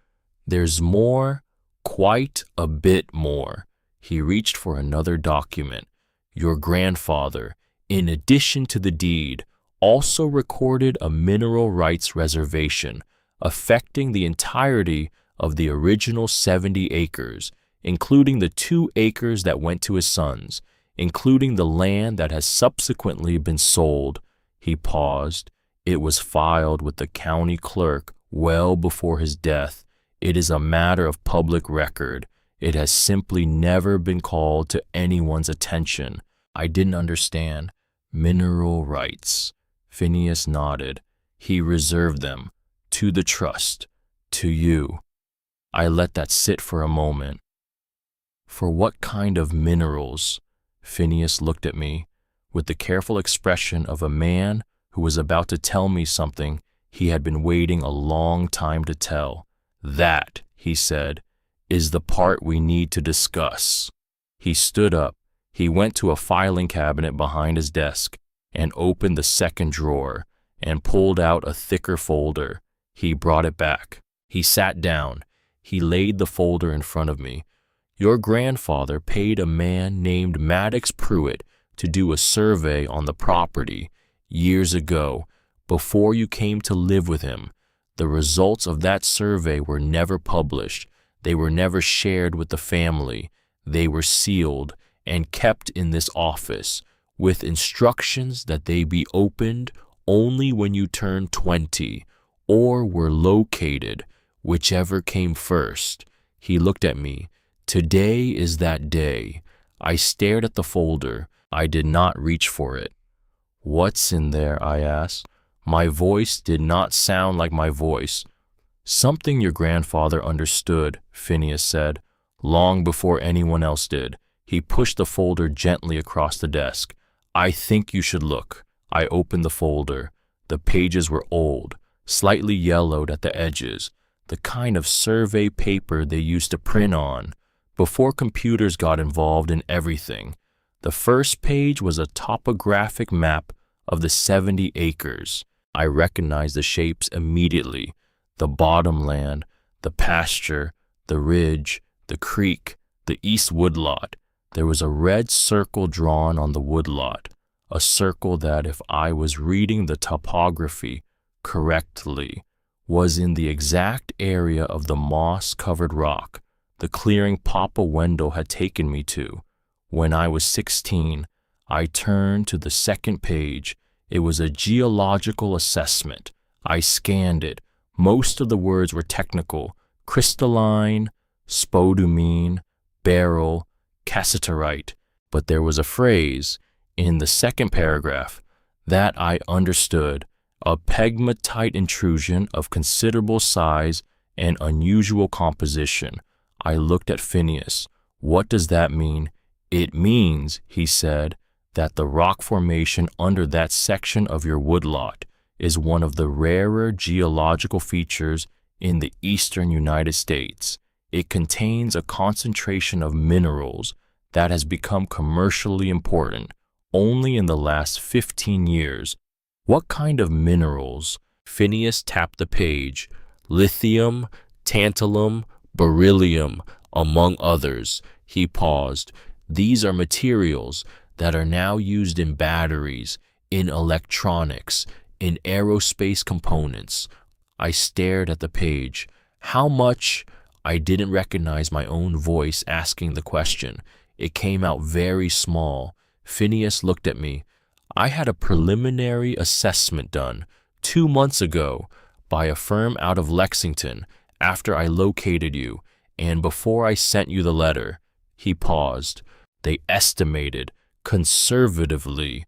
"There's more, quite a bit more." He reached for another document. "Your grandfather, in addition to the deed, also recorded a mineral rights reservation affecting the entirety of the original 70 acres, including the 2 acres that went to his sons, including the land that has subsequently been sold." He paused. "It was filed with the county clerk well before his death. It is a matter of public record. It has simply never been called to anyone's attention." I didn't understand. "Mineral rights." Phineas nodded. "He reserved them. To the trust. To you." I let that sit for a moment. "For what kind of minerals?" Phineas looked at me with the careful expression of a man who was about to tell me something he had been waiting a long time to tell. "That," he said, "is the part we need to discuss." He stood up. He went to a filing cabinet behind his desk and opened the second drawer and pulled out a thicker folder. He brought it back. He sat down. He laid the folder in front of me. "Your grandfather paid a man named Maddox Pruitt to do a survey on the property years ago, before you came to live with him. The results of that survey were never published. They were never shared with the family. They were sealed and kept in this office, with instructions that they be opened only when you turned 20, or were located, whichever came first." He looked at me. "Today is that day." I stared at the folder. I did not reach for it. "What's in there?" I asked. My voice did not sound like my voice. "Something your grandfather understood," Phineas said, "long before anyone else did." He pushed the folder gently across the desk. "I think you should look." I opened the folder. The pages were old, slightly yellowed at the edges, the kind of survey paper they used to print on, before computers got involved in everything. The first page was a topographic map of the 70 acres. I recognized the shapes immediately: the bottomland, the pasture, the ridge, the creek, the east woodlot. There was a red circle drawn on the woodlot, a circle that, if I was reading the topography correctly, was in the exact area of the moss-covered rock, the clearing Papa Wendell had taken me to. When I was 16, I turned to the second page. It was a geological assessment. I scanned it. Most of the words were technical: crystalline, spodumene, beryl, cassiterite. But there was a phrase in the second paragraph that I understood: a pegmatite intrusion of considerable size and unusual composition. I looked at Phineas. "What does that mean?" "It means," he said, "that the rock formation under that section of your woodlot is one of the rarer geological features in the eastern United States. It contains a concentration of minerals that has become commercially important only in the last 15 years. "What kind of minerals?" Phineas tapped the page. "Lithium, tantalum, beryllium, among others." He paused. "These are materials that are now used in batteries, in electronics, in aerospace components." I stared at the page. "How much?" I didn't recognize my own voice asking the question. It came out very small. Phineas looked at me. "I had a preliminary assessment done 2 months ago by a firm out of Lexington after I located you and before I sent you the letter." He paused. "They estimated, conservatively,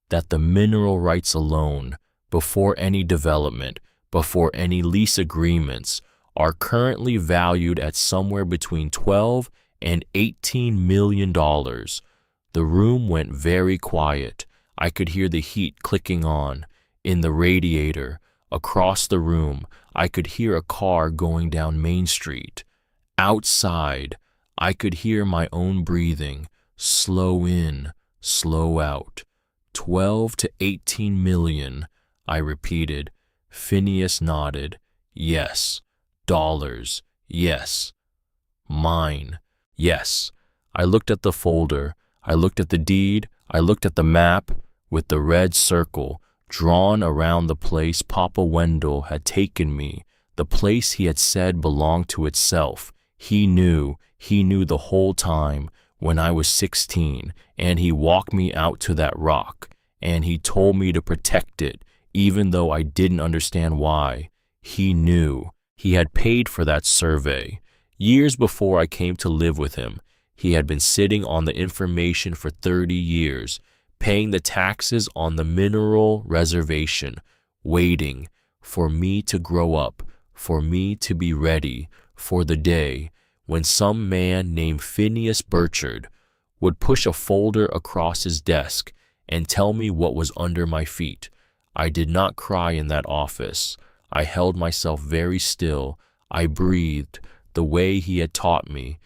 that the mineral rights alone, before any development, before any lease agreements, are currently valued at somewhere between $12 and $18 million. The room went very quiet. I could hear the heat clicking on in the radiator. Across the room, I could hear a car going down Main Street. Outside, I could hear my own breathing, slow in, slow out. 12 to 18 million, I repeated. Phineas nodded. "Yes." "Dollars." "Yes." "Mine." "Yes." I looked at the folder. I looked at the deed. I looked at the map with the red circle drawn around the place Papa Wendell had taken me, the place he had said belonged to itself. He knew the whole time when I was 16, and he walked me out to that rock, and he told me to protect it, even though I didn't understand why. He knew. He had paid for that survey. Years before I came to live with him, he had been sitting on the information for 30 years, paying the taxes on the mineral reservation, waiting for me to grow up, for me to be ready for the day when some man named Phineas Burchard would push a folder across his desk and tell me what was under my feet. I did not cry in that office. I held myself very still. I breathed the way he had taught me.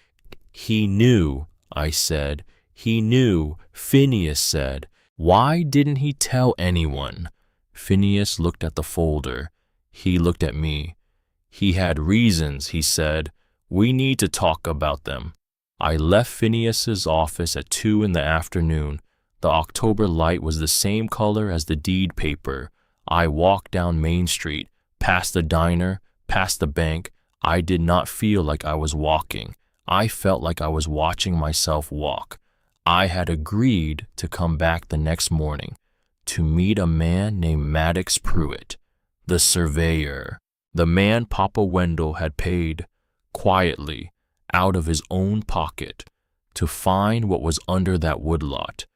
"He knew," I said. "He knew," Phineas said. "Why didn't he tell anyone?" Phineas looked at the folder. He looked at me. "He had reasons," he said. "We need to talk about them." I left Phineas's office at 2 in the afternoon. The October light was the same color as the deed paper. I walked down Main Street, past the diner, past the bank. I did not feel like I was walking. I felt like I was watching myself walk. I had agreed to come back the next morning to meet a man named Maddox Pruitt, the surveyor, the man Papa Wendell had paid, quietly, out of his own pocket, to find what was under that woodlot.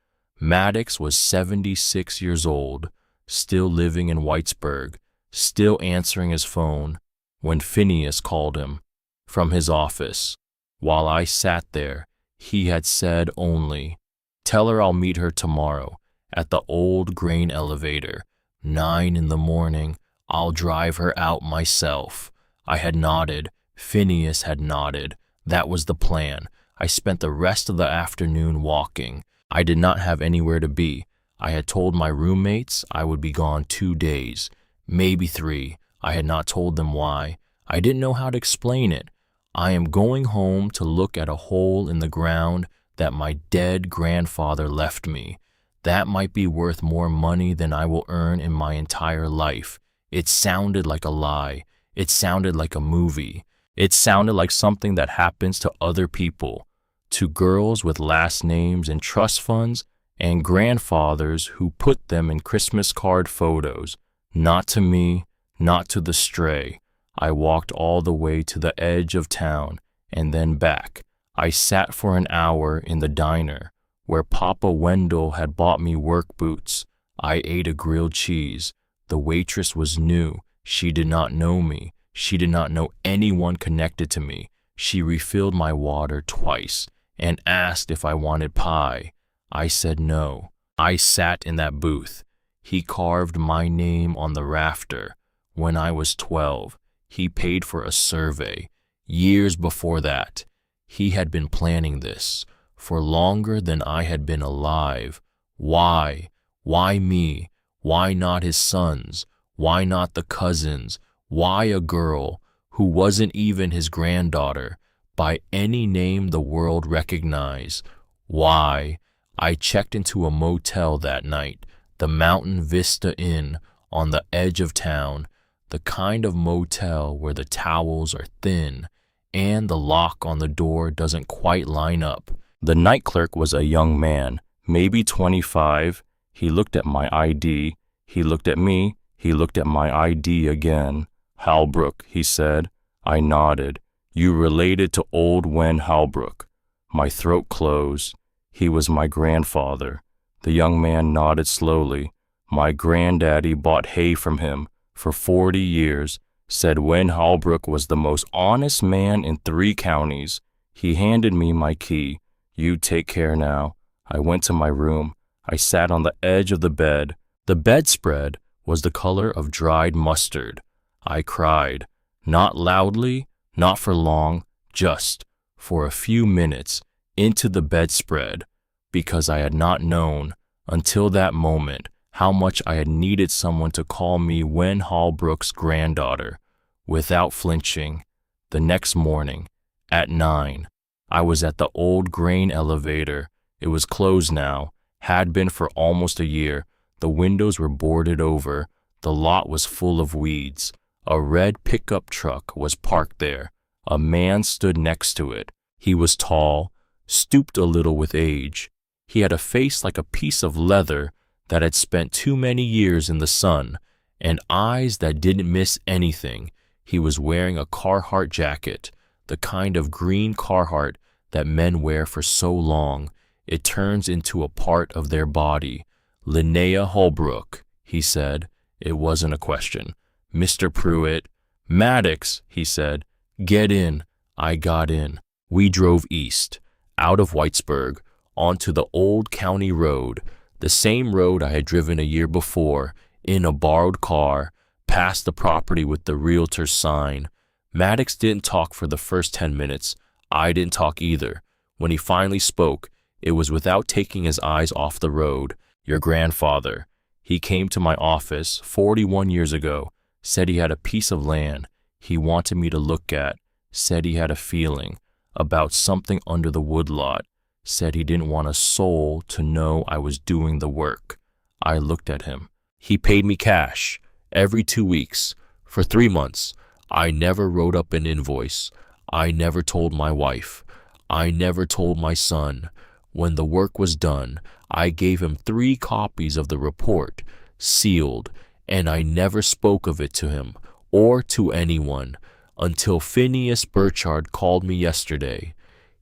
Maddox was 76 years old, still living in Whitesburg, still answering his phone when Phineas called him from his office. While I sat there, he had said only, "Tell her I'll meet her tomorrow at the old grain elevator, 9 in the morning. I'll drive her out myself." I had nodded. Phineas had nodded. That was the plan. I spent the rest of the afternoon walking. I did not have anywhere to be. I had told my roommates I would be gone 2 days, maybe 3. I had not told them why. I didn't know how to explain it. I am going home to look at a hole in the ground that my dead grandfather left me. That might be worth more money than I will earn in my entire life. It sounded like a lie. It sounded like a movie. It sounded like something that happens to other people, to girls with last names and trust funds and grandfathers who put them in Christmas card photos. Not to me, not to the stray. I walked all the way to the edge of town and then back. I sat for an hour in the diner where Papa Wendell had bought me work boots. I ate a grilled cheese. The waitress was new. She did not know me. She did not know anyone connected to me. She refilled my water twice and asked if I wanted pie. I said no. I sat in that booth. He carved my name on the rafter. When I was 12, he paid for a survey. Years before that, he had been planning this for longer than I had been alive. Why? Why me? Why not his sons? Why not the cousins? Why a girl who wasn't even his granddaughter by any name the world recognized? Why? I checked into a motel that night, the Mountain Vista Inn on the edge of town, the kind of motel where the towels are thin and the lock on the door doesn't quite line up. The night clerk was a young man, maybe 25. He looked at my ID. He looked at me. He looked at my ID again. "Halbrook," he said. I nodded. "You related to old Wen Halbrook." My throat closed. He was my grandfather. The young man nodded slowly. "My granddaddy bought hay from him for 40 years, said Wen Halbrook was the most honest man in 3 counties. He handed me my key. You take care now." I went to my room. I sat on the edge of the bed. The bedspread was the color of dried mustard. I cried, not loudly, not for long, just for a few minutes into the bedspread, because I had not known until that moment how much I had needed someone to call me Wen Halbrook's granddaughter. Without flinching, the next morning, at 9, I was at the old grain elevator. It was closed now, had been for almost a year. The windows were boarded over. The lot was full of weeds. A red pickup truck was parked there. A man stood next to it. He was tall, stooped a little with age. He had a face like a piece of leather that had spent too many years in the sun, and eyes that didn't miss anything. He was wearing a Carhartt jacket, the kind of green Carhartt that men wear for so long it turns into a part of their body. "Linnea Holbrook," he said. It wasn't a question. "Mr. Pruitt." "Maddox," he said. "Get in." I got in. We drove east, out of Whitesburg, onto the old county road, the same road I had driven a year before, in a borrowed car, past the property with the realtor's sign. Maddox didn't talk for the first 10 minutes. I didn't talk either. When he finally spoke, it was without taking his eyes off the road. "Your grandfather. He came to my office 41 years ago, said he had a piece of land he wanted me to look at, said he had a feeling about something under the woodlot, said he didn't want a soul to know I was doing the work." I looked at him. "He paid me cash every 2 weeks for 3 months. I never wrote up an invoice. I never told my wife. I never told my son. When the work was done, I gave him 3 copies of the report, sealed, and I never spoke of it to him or to anyone until Phineas Burchard called me yesterday.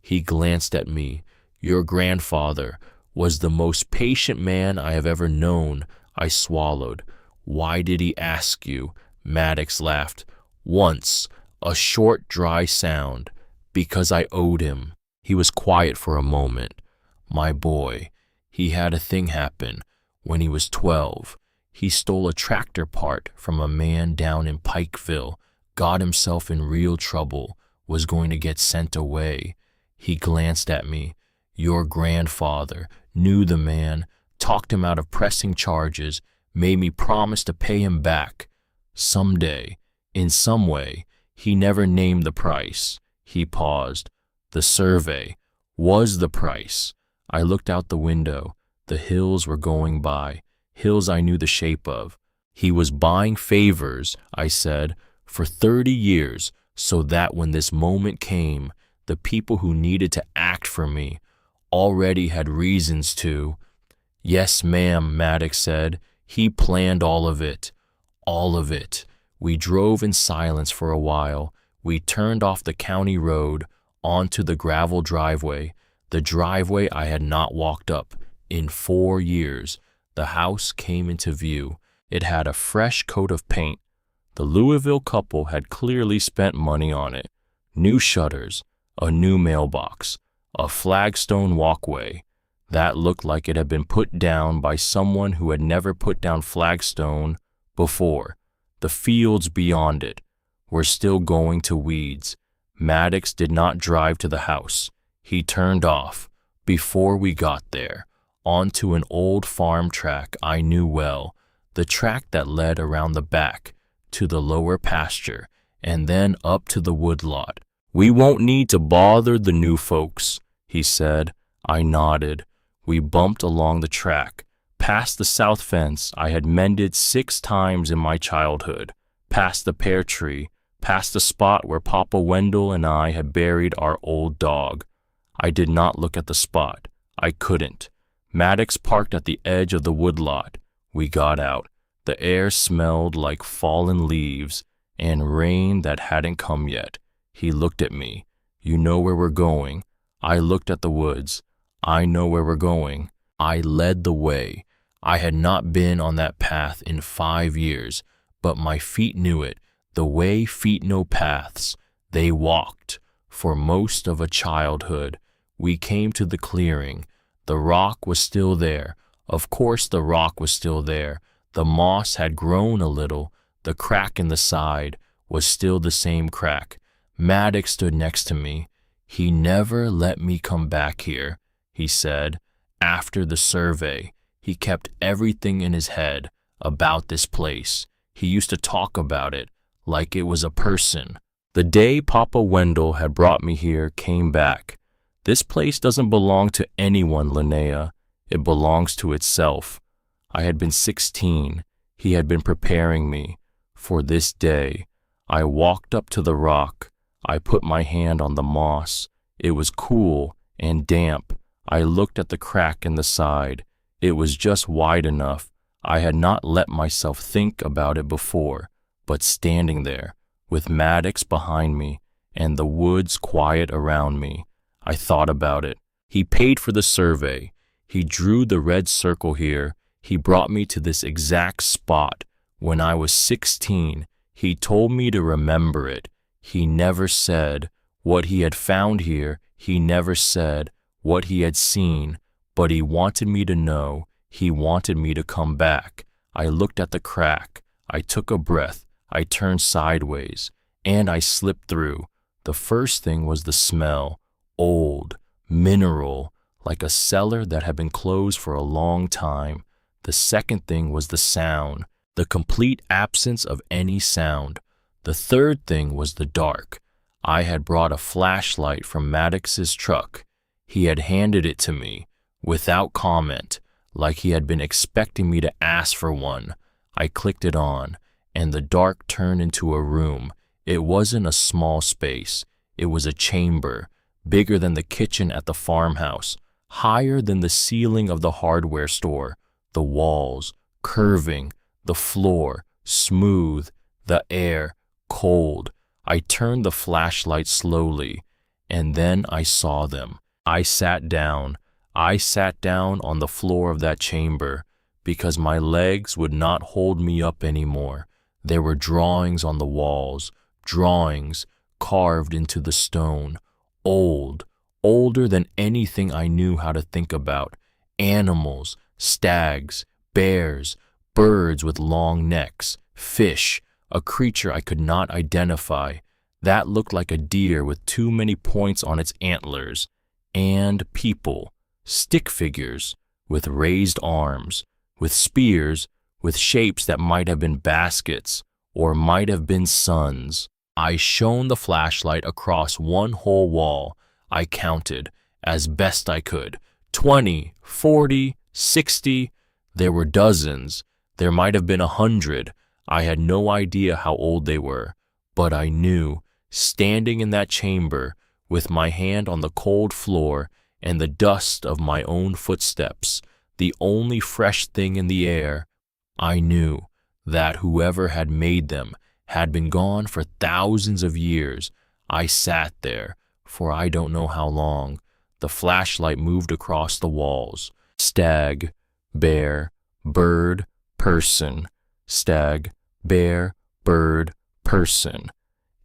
He glanced at me. "Your grandfather was the most patient man I have ever known. I swallowed. Why did he ask you? Maddox laughed. Once, a short, dry sound. Because I owed him. He was quiet for a moment. My boy, he had a thing happen when he was 12. He stole a tractor part from a man down in Pikeville, got himself in real trouble, was going to get sent away. He glanced at me. Your grandfather knew the man, talked him out of pressing charges, made me promise to pay him back. Someday, in some way, he never named the price. He paused. The survey was the price. I looked out the window. The hills were going by, hills I knew the shape of. He was buying favors, I said, for 30 years, so that when this moment came, the people who needed to act for me already had reasons to. Yes, ma'am, Maddox said. He planned all of it. All of it. We drove in silence for a while. We turned off the county road onto the gravel driveway, the driveway I had not walked up in 4 years. The house came into view. It had a fresh coat of paint. The Louisville couple had clearly spent money on it. New shutters, a new mailbox, a flagstone walkway. That looked like it had been put down by someone who had never put down flagstone before. The fields beyond it were still going to weeds. Maddox did not drive to the house. He turned off, before we got there, onto an old farm track I knew well, the track that led around the back to the lower pasture and then up to the woodlot. We won't need to bother the new folks, he said. I nodded. We bumped along the track, past the south fence I had mended 6 times in my childhood, past the pear tree, past the spot where Papa Wendell and I had buried our old dog. I did not look at the spot. I couldn't. Maddox parked at the edge of the woodlot. We got out. The air smelled like fallen leaves and rain that hadn't come yet. He looked at me. You know where we're going. I looked at the woods. I know where we're going. I led the way. I had not been on that path in 5 years, but my feet knew it, the way feet know paths. They walked. For most of a childhood, we came to the clearing. The rock was still there. Of course the rock was still there. The moss had grown a little. The crack in the side was still the same crack. Maddox stood next to me. He never let me come back here, he said. After the survey, he kept everything in his head about this place. He used to talk about it like it was a person. The day Papa Wendell had brought me here came back. This place doesn't belong to anyone, Linnea. It belongs to itself. I had been 16. He had been preparing me for this day. I walked up to the rock. I put my hand on the moss. It was cool and damp. I looked at the crack in the side. It was just wide enough. I had not let myself think about it before, but standing there, with Maddox behind me and the woods quiet around me, I thought about it. He paid for the survey. He drew the red circle here. He brought me to this exact spot. When I was 16, he told me to remember it. He never said what he had found here. He never said what he had seen, but he wanted me to know. He wanted me to come back. I looked at the crack. I took a breath. I turned sideways, and I slipped through. The first thing was the smell. Old, mineral, like a cellar that had been closed for a long time. The second thing was the sound, the complete absence of any sound. The third thing was the dark. I had brought a flashlight from Maddox's truck. He had handed it to me, without comment, like he had been expecting me to ask for one. I clicked it on, and the dark turned into a room. It wasn't a small space. It was a chamber, bigger than the kitchen at the farmhouse, higher than the ceiling of the hardware store, the walls curving, the floor smooth, the air cold. I turned the flashlight slowly, and then I saw them. I sat down. I sat down on the floor of that chamber because my legs would not hold me up anymore. There were drawings on the walls, drawings carved into the stone, old, older than anything I knew how to think about. Animals, stags, bears, birds with long necks, fish, a creature I could not identify. That looked like a deer with too many points on its antlers, and people, stick figures, with raised arms, with spears, with shapes that might have been baskets or might have been suns. I shone the flashlight across one whole wall. I counted, as best I could, 20, 40, 60. There were dozens. There might have been 100. I had no idea how old they were, but I knew, standing in that chamber, with my hand on the cold floor and the dust of my own footsteps, the only fresh thing in the air, I knew that whoever had made them had been gone for thousands of years. I sat there for I don't know how long. The flashlight moved across the walls. Stag, bear, bird, person. Stag, bear, bird, person.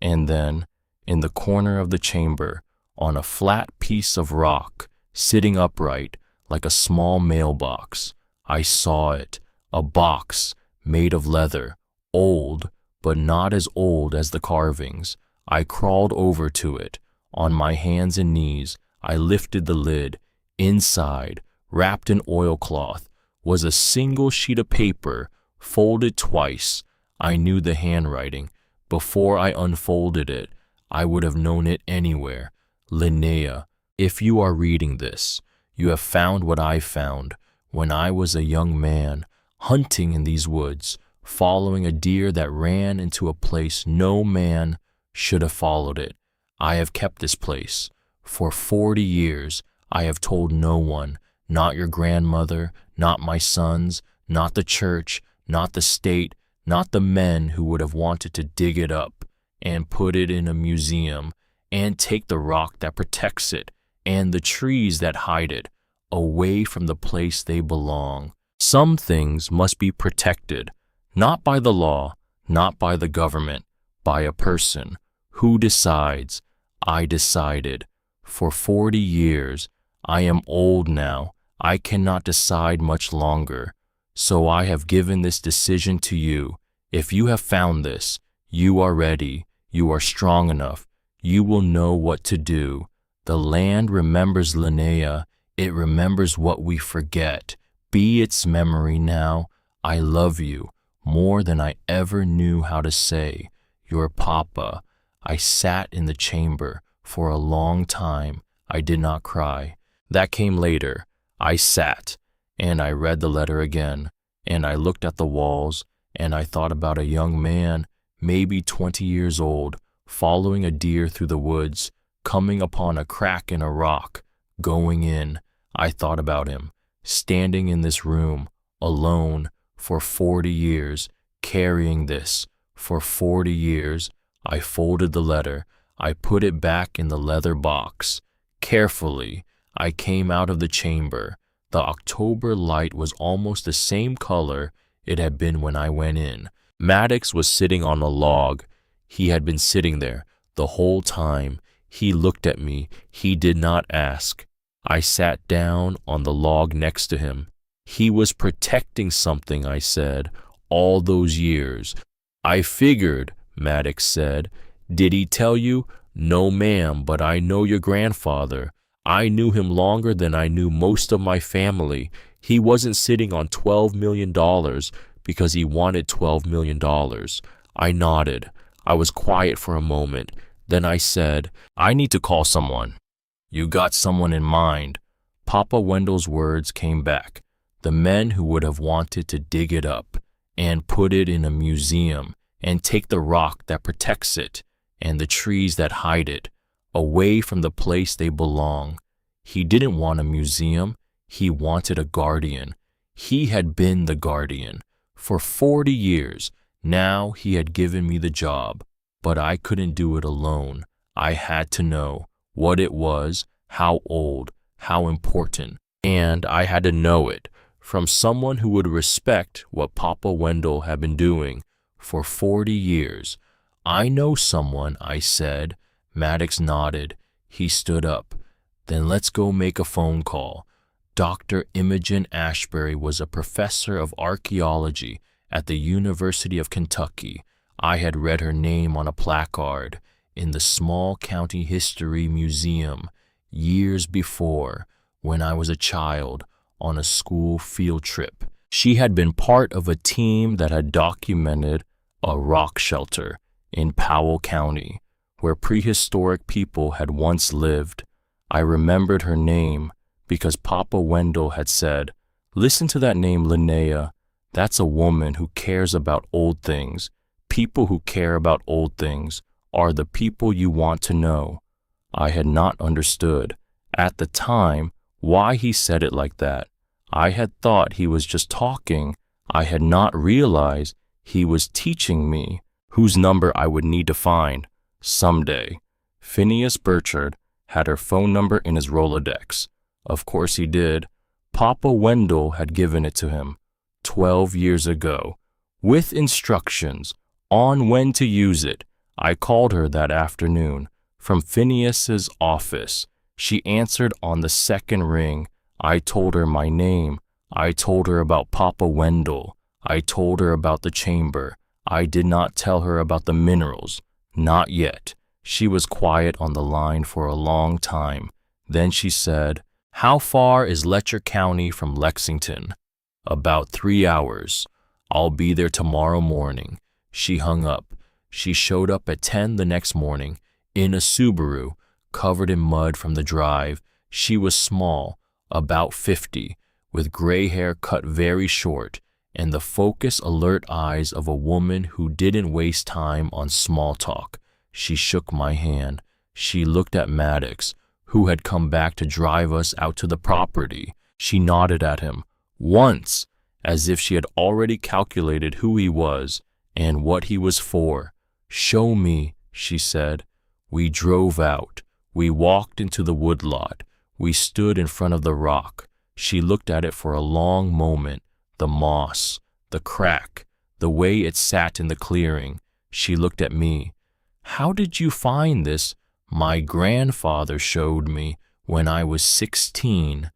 And then, in the corner of the chamber, on a flat piece of rock, sitting upright like a small mailbox, I saw it, a box made of leather, old, but not as old as the carvings. I crawled over to it. On my hands and knees, I lifted the lid. Inside, wrapped in oilcloth, was a single sheet of paper, folded twice. I knew the handwriting. Before I unfolded it, I would have known it anywhere. Linnea, if you are reading this, you have found what I found when I was a young man, hunting in these woods, following a deer that ran into a place no man should have followed it. I have kept this place. For 40 years, I have told no one, not your grandmother, not my sons, not the church, not the state, not the men who would have wanted to dig it up and put it in a museum and take the rock that protects it and the trees that hide it away from the place they belong. Some things must be protected, not by the law, not by the government, by a person. Who decides? I decided. For 40 years, I am old now. I cannot decide much longer. So I have given this decision to you. If you have found this, you are ready. You are strong enough. You will know what to do. The land remembers Linnea. It remembers what we forget. Be its memory now. I love you more than I ever knew how to say. Your Papa. I sat in the chamber for a long time. I did not cry. That came later. I sat, and I read the letter again, and I looked at the walls, and I thought about a young man, maybe 20 years old, following a deer through the woods, coming upon a crack in a rock, going in. I thought about him, standing in this room, alone, for 40 years, carrying this. For 40 years, I folded the letter. I put it back in the leather box. Carefully, I came out of the chamber. The October light was almost the same color it had been when I went in. Maddox was sitting on a log. He had been sitting there the whole time. He looked at me. He did not ask. I sat down on the log next to him. He was protecting something, I said, all those years. I figured, Maddox said. Did he tell you? No, ma'am, but I know your grandfather. I knew him longer than I knew most of my family. He wasn't sitting on $12 million because he wanted $12 million. I nodded. I was quiet for a moment. Then I said, I need to call someone. You got someone in mind. Papa Wendell's words came back. The men who would have wanted to dig it up and put it in a museum and take the rock that protects it and the trees that hide it away from the place they belong. He didn't want a museum. He wanted a guardian. He had been the guardian for 40 years. Now he had given me the job, but I couldn't do it alone. I had to know what it was, how old, how important. And I had to know it from someone who would respect what Papa Wendell had been doing for 40 years. I know someone, I said. Maddox nodded. He stood up. Then let's go make a phone call. Dr. Imogen Ashbury was a professor of archaeology at the University of Kentucky. I had read her name on a placard in the small county history museum years before when I was a child on a school field trip. She had been part of a team that had documented a rock shelter in Powell County where prehistoric people had once lived. I remembered her name because Papa Wendell had said, "Listen to that name, Linnea. That's a woman who cares about old things. People who care about old things are the people you want to know." I had not understood, at the time, why he said it like that. I had thought he was just talking. I had not realized he was teaching me whose number I would need to find someday. Phineas Burchard had her phone number in his Rolodex. Of course he did. Papa Wendell had given it to him 12 years ago, with instructions on when to use it. I called her that afternoon from Phineas's office. She answered on the second ring. I told her my name. I told her about Papa Wendell. I told her about the chamber. I did not tell her about the minerals. Not yet. She was quiet on the line for a long time. Then she said, "How far is Letcher County from Lexington?" "About 3 hours. I'll be there tomorrow morning." She hung up. She showed up at 10 the next morning in a Subaru, covered in mud from the drive. She was small, about 50, with gray hair cut very short, and the focus alert eyes of a woman who didn't waste time on small talk. She shook my hand. She looked at Maddox, who had come back to drive us out to the property. She nodded at him, once, as if she had already calculated who he was and what he was for. "Show me," she said. We drove out. We walked into the woodlot. We stood in front of the rock. She looked at it for a long moment, the moss, the crack, the way it sat in the clearing. She looked at me. "How did you find this?" "My grandfather showed me when I was 16.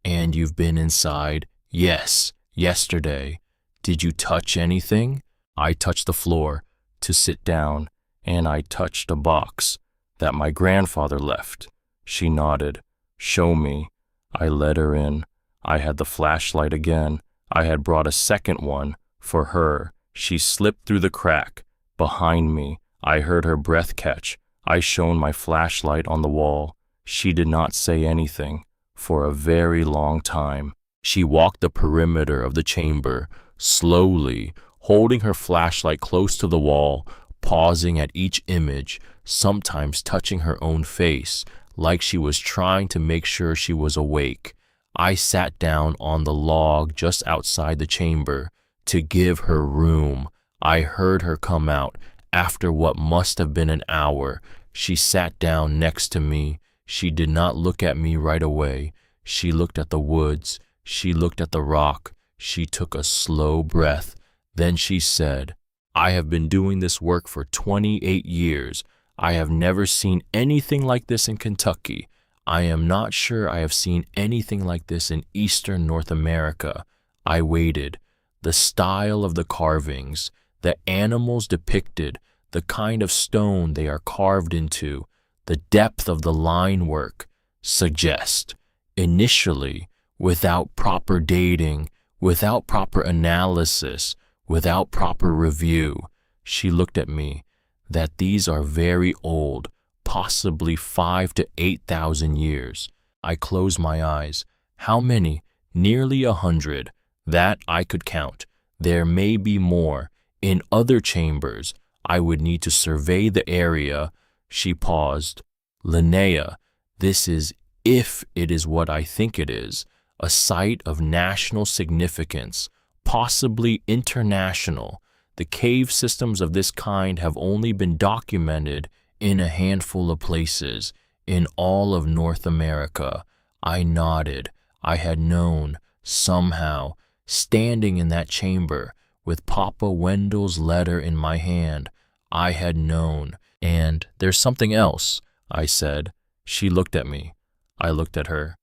"And you've been inside?" "Yes, yesterday." "Did you touch anything?" "I touched the floor to sit down, and I touched a box that my grandfather left." She nodded. "Show me." I led her in. I had the flashlight again. I had brought a second one for her. She slipped through the crack. Behind me, I heard her breath catch. I shone my flashlight on the wall. She did not say anything for a very long time. She walked the perimeter of the chamber, slowly, holding her flashlight close to the wall, pausing at each image, sometimes touching her own face, like she was trying to make sure she was awake. I sat down on the log just outside the chamber to give her room. I heard her come out after what must have been an hour. She sat down next to me. She did not look at me right away. She looked at the woods. She looked at the rock. She took a slow breath. Then she said, "I have been doing this work for 28 years. I have never seen anything like this in Kentucky. I am not sure I have seen anything like this in Eastern North America." I waited. The style of the carvings, the animals depicted, the kind of stone they are carved into, the depth of the line work suggest. Initially, without proper dating, without proper analysis, without proper review, she looked at me, that these are very old, possibly 5,000 to 8,000 years. I closed my eyes. How many? Nearly 100. That I could count. There may be more. In other chambers, I would need to survey the area. She paused. "Linnea, this is, if it is what I think it is, a site of national significance, possibly international. The cave systems of this kind have only been documented in a handful of places in all of North America." I nodded. I had known, somehow, standing in that chamber with Papa Wendell's letter in my hand. I had known. And there's something else, I said. She looked at me. I looked at her.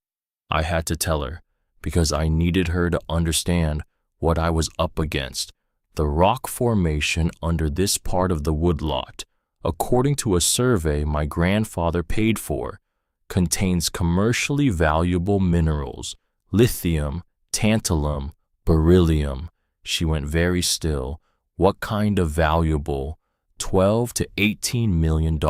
I had to tell her, because I needed her to understand what I was up against. The rock formation under this part of the woodlot, according to a survey my grandfather paid for, contains commercially valuable minerals, lithium, tantalum, beryllium. She went very still. What kind of valuable? $12 to $18 million.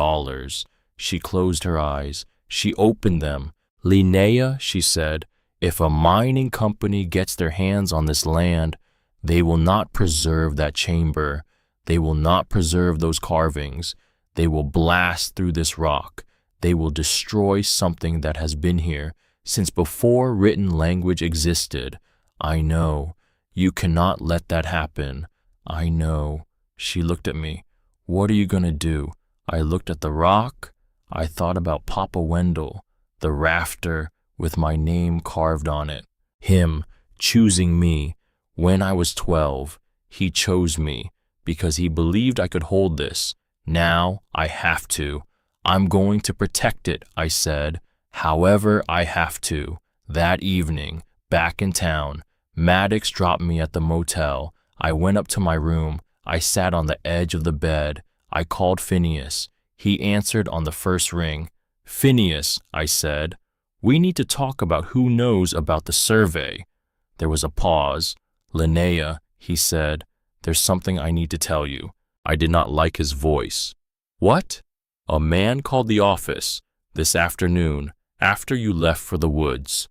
She closed her eyes. She opened them. Linnea, she said, if a mining company gets their hands on this land, they will not preserve that chamber. They will not preserve those carvings. They will blast through this rock. They will destroy something that has been here since before written language existed. I know. You cannot let that happen. I know. She looked at me. What are you going to do? I looked at the rock. I thought about Papa Wendell, the rafter with my name carved on it. Him choosing me. When I was 12, he chose me because he believed I could hold this. Now I have to. I'm going to protect it, I said. However, I have to. That evening, back in town, Maddox dropped me at the motel. I went up to my room. I sat on the edge of the bed. I called Phineas. He answered on the first ring. Phineas, I said, we need to talk about who knows about the survey. There was a pause. Linnea, he said, there's something I need to tell you. I did not like his voice. What? A man called the office this afternoon after you left for the woods.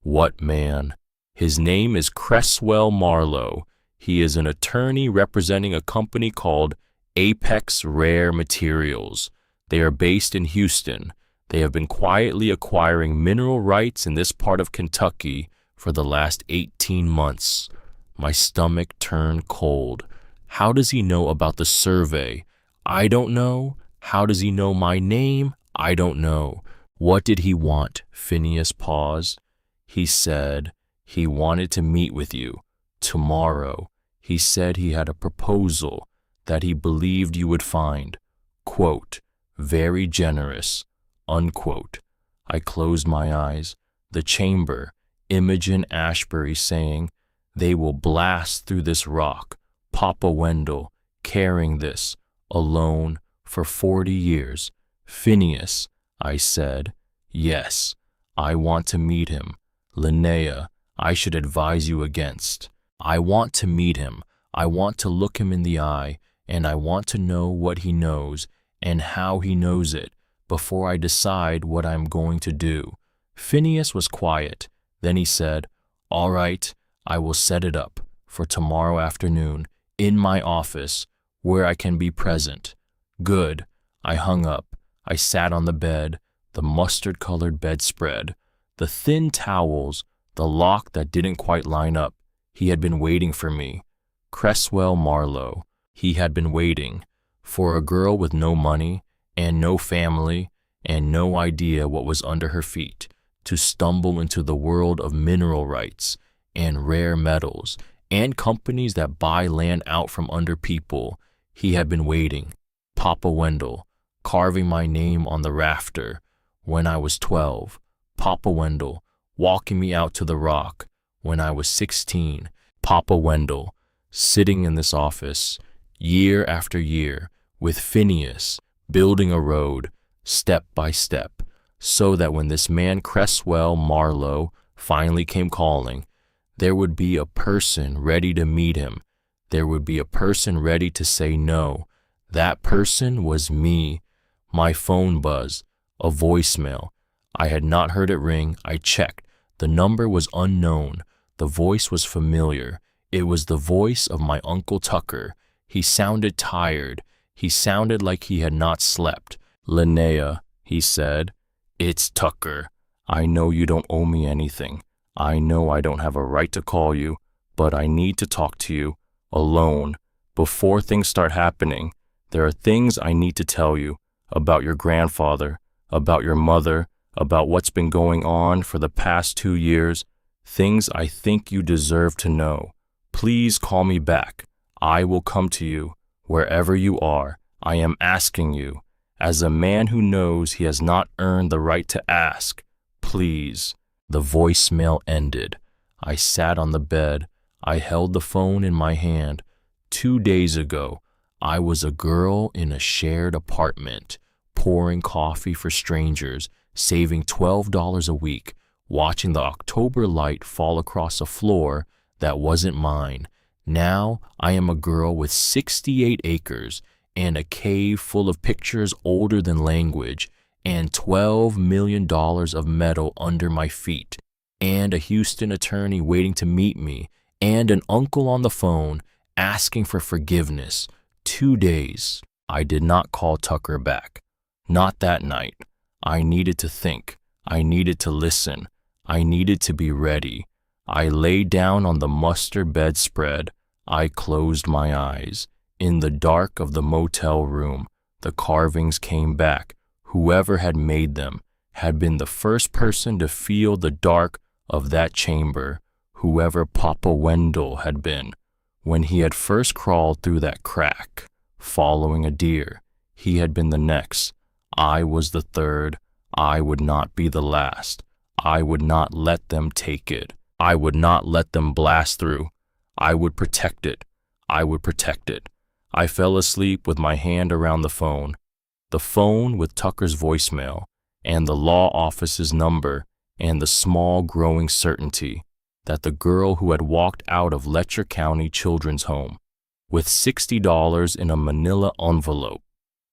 What man? His name is Cresswell Marlowe. He is an attorney representing a company called Apex Rare Materials. They are based in Houston. They have been quietly acquiring mineral rights in this part of Kentucky for the last 18 months. My stomach turned cold. How does he know about the survey? I don't know. How does he know my name? I don't know. What did he want? Phineas paused. He said he wanted to meet with you tomorrow. He said he had a proposal that he believed you would find, quote, very generous, unquote. I closed my eyes. The chamber, Imogen Ashbury saying, they will blast through this rock. Papa Wendell carrying this alone for 40 years. Phineas, I said, yes, I want to meet him. Linnea, I should advise you against. I want to meet him. I want to look him in the eye, and I want to know what he knows and how he knows it before I decide what I'm going to do. Phineas was quiet. Then he said, all right, I will set it up for tomorrow afternoon in my office where I can be present. Good. I hung up. I sat on the bed, the mustard-colored bedspread, the thin towels, the lock that didn't quite line up. He had been waiting for me. Cresswell Marlowe. He had been waiting for a girl with no money and no family and no idea what was under her feet to stumble into the world of mineral rights and rare metals and companies that buy land out from under people. He had been waiting. Papa Wendell, carving my name on the rafter when I was 12. Papa Wendell, walking me out to the rock when I was 16. Papa Wendell, sitting in this office year after year with Phineas, building a road step by step so that when this man Cresswell Marlowe finally came calling, there would be a person ready to meet him. There would be a person ready to say no. That person was me. My phone buzzed, a voicemail. I had not heard it ring. I checked. The number was unknown. The voice was familiar. It was the voice of my Uncle Tucker. He sounded tired. He sounded like he had not slept. Linnea, he said, it's Tucker. I know you don't owe me anything. I know I don't have a right to call you, but I need to talk to you, alone. Before things start happening, there are things I need to tell you about your grandfather, about your mother, about what's been going on for the past 2 years, things I think you deserve to know. Please call me back. I will come to you, wherever you are. I am asking you, as a man who knows he has not earned the right to ask, please." The voicemail ended. I sat on the bed. I held the phone in my hand. 2 days ago, I was a girl in a shared apartment, pouring coffee for strangers, saving $12 a week, watching the October light fall across a floor that wasn't mine. Now I am a girl with 68 acres and a cave full of pictures older than language, and $12 million of metal under my feet, and a Houston attorney waiting to meet me, and an uncle on the phone asking for forgiveness. 2 days. I did not call Tucker back. Not that night. I needed to think. I needed to listen. I needed to be ready. I lay down on the mustard bedspread. I closed my eyes. In the dark of the motel room, the carvings came back. Whoever had made them had been the first person to feel the dark of that chamber, whoever Papa Wendell had been. When he had first crawled through that crack, following a deer, he had been the next. I was the third. I would not be the last. I would not let them take it. I would not let them blast through. I would protect it. I would protect it. I fell asleep with my hand around the phone with Tucker's voicemail, and the law office's number, and the small growing certainty that the girl who had walked out of Letcher County Children's Home with $60 in a manila envelope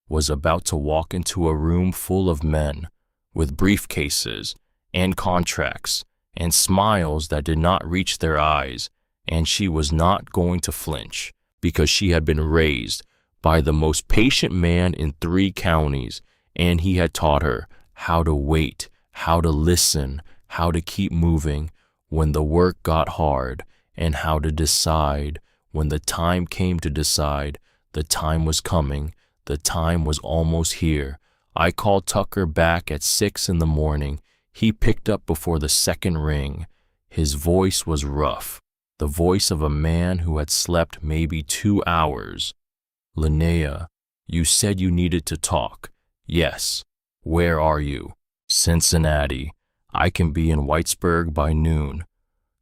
was about to walk into a room full of men with briefcases and contracts and smiles that did not reach their eyes, and she was not going to flinch because she had been raised by the most patient man in 3 counties, and he had taught her how to wait, how to listen, how to keep moving when the work got hard, and how to decide when the time came to decide. The time was coming. The time was almost here. I called Tucker back at 6 in the morning. He picked up before the second ring. His voice was rough, the voice of a man who had slept maybe 2 hours. "Linnea, you said you needed to talk." "Yes." "Where are you?" "Cincinnati. I can be in Whitesburg by noon."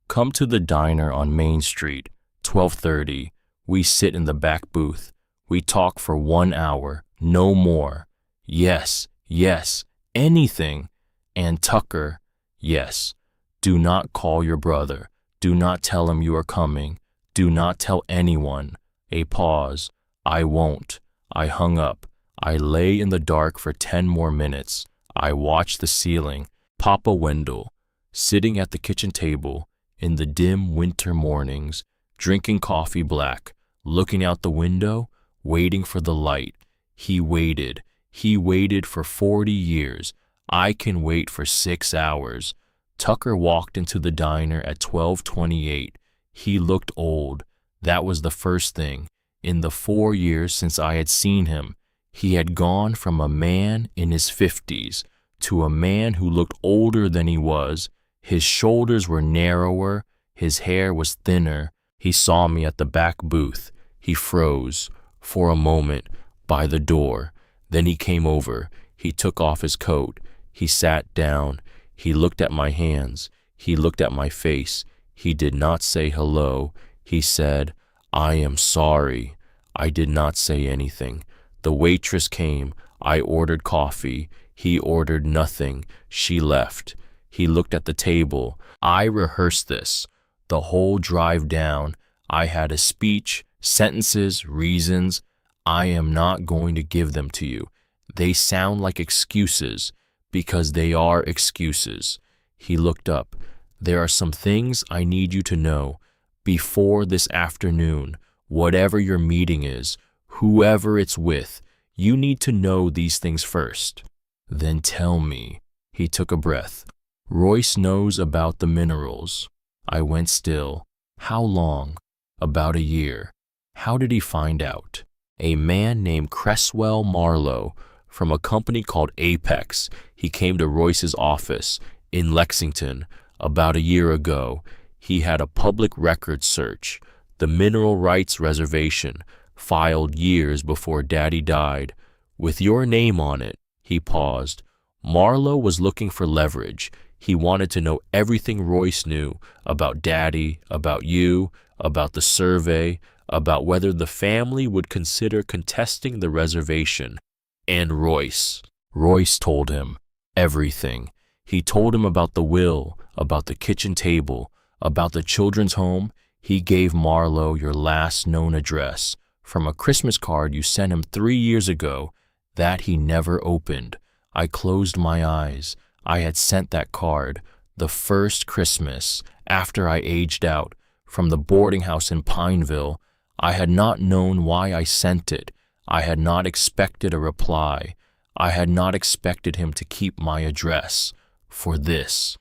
"Come to the diner on Main Street, 12:30. We sit in the back booth. We talk for 1 hour, no more." "Yes, yes, anything." "And Tucker." "Yes. Do not call your brother. Do not tell him you are coming. Do not tell anyone." A pause. "I won't." I hung up. I lay in the dark for 10 more minutes. I watched the ceiling. Papa Wendell, sitting at the kitchen table in the dim winter mornings, drinking coffee black, looking out the window, waiting for the light. He waited. He waited for 40 years. I can wait for 6 hours. Tucker walked into the diner at 12:28. He looked old. That was the first thing. In the 4 years since I had seen him, he had gone from a man in his 50s to a man who looked older than he was. His shoulders were narrower, his hair was thinner. He saw me at the back booth. He froze for a moment by the door. Then he came over. He took off his coat. He sat down. He looked at my hands. He looked at my face. He did not say hello. He said, "I am sorry." I did not say anything. The waitress came. I ordered coffee. He ordered nothing. She left. He looked at the table. I rehearsed this. The whole drive down, I had a speech, sentences, reasons. I am not going to give them to you. They sound like excuses because they are excuses. He looked up. "There are some things I need you to know before this afternoon. Whatever your meeting is, whoever it's with, you need to know these things first. Then tell me." He took a breath. "Royce knows about the minerals." I went still. "How long?" "About a year." "How did he find out?" "A man named Cresswell Marlowe from a company called Apex. He came to Royce's office in Lexington about a year ago. He had a public record search, the mineral rights reservation, filed years before Daddy died, with your name on it. He paused. Marlowe was looking for leverage. He wanted to know everything Royce knew about Daddy, about you, about the survey, about whether the family would consider contesting the reservation. And Royce told him everything. He told him about the will, about the kitchen table, about the children's home. He gave Marlowe your last known address from a Christmas card you sent him 3 years ago that he never opened. I closed my eyes. I had sent that card the first Christmas after I aged out from the boarding house in Pineville. I had not known why I sent it. I had not expected a reply. I had not expected him to keep my address. For this,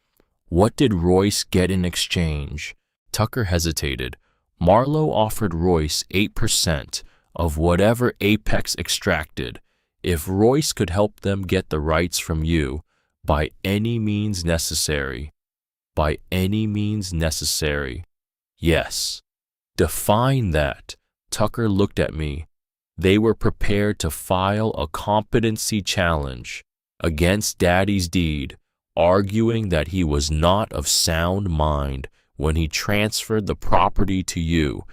what did Royce get in exchange? Tucker hesitated. Marlowe offered Royce 8% of whatever Apex extracted if Royce could help them get the rights from you by any means necessary. By any means necessary. Yes. Define that. Tucker looked at me. They were prepared to file a competency challenge against Daddy's deed, arguing that he was not of sound mind when he transferred the property to you.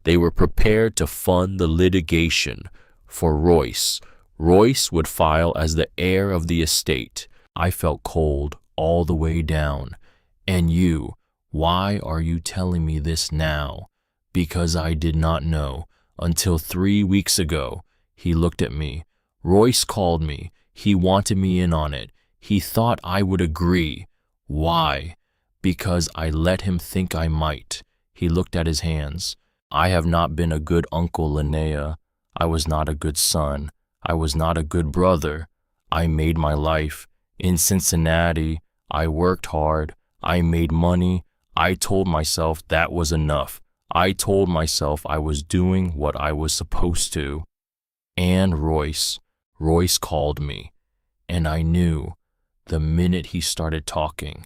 They were prepared to fund the litigation for Royce. Royce would file as the heir of the estate. I felt cold all the way down. And you, why are you telling me this now? Because I did not know until 3 weeks ago. He looked at me. Royce called me. He wanted me in on it. He thought I would agree. Why? Because I let him think I might. He looked at his hands. I have not been a good uncle, Linnea. I was not a good son. I was not a good brother. I made my life. In Cincinnati, I worked hard. I made money. I told myself that was enough. I told myself I was doing what I was supposed to. And Royce called me. And I knew, the minute he started talking,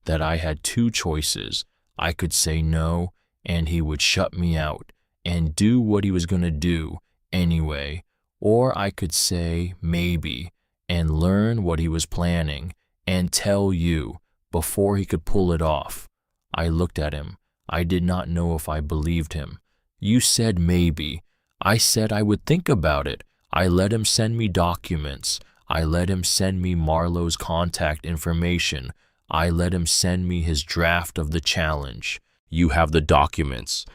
that I had 2 choices. I could say no, and he would shut me out and do what he was going to do anyway. Or I could say maybe and learn what he was planning and tell you before he could pull it off. I looked at him. I did not know if I believed him. You said maybe. I said I would think about it. I let him send me documents. I let him send me Marlowe's contact information. I let him send me his draft of the challenge. You have the documents.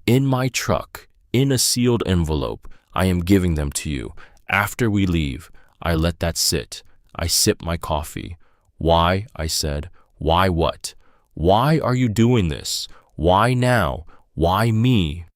In my truck, in a sealed envelope. I am giving them to you. After we leave, I let that sit. I sipped my coffee. Why? I said. Why what? Why are you doing this? Why now? Why me?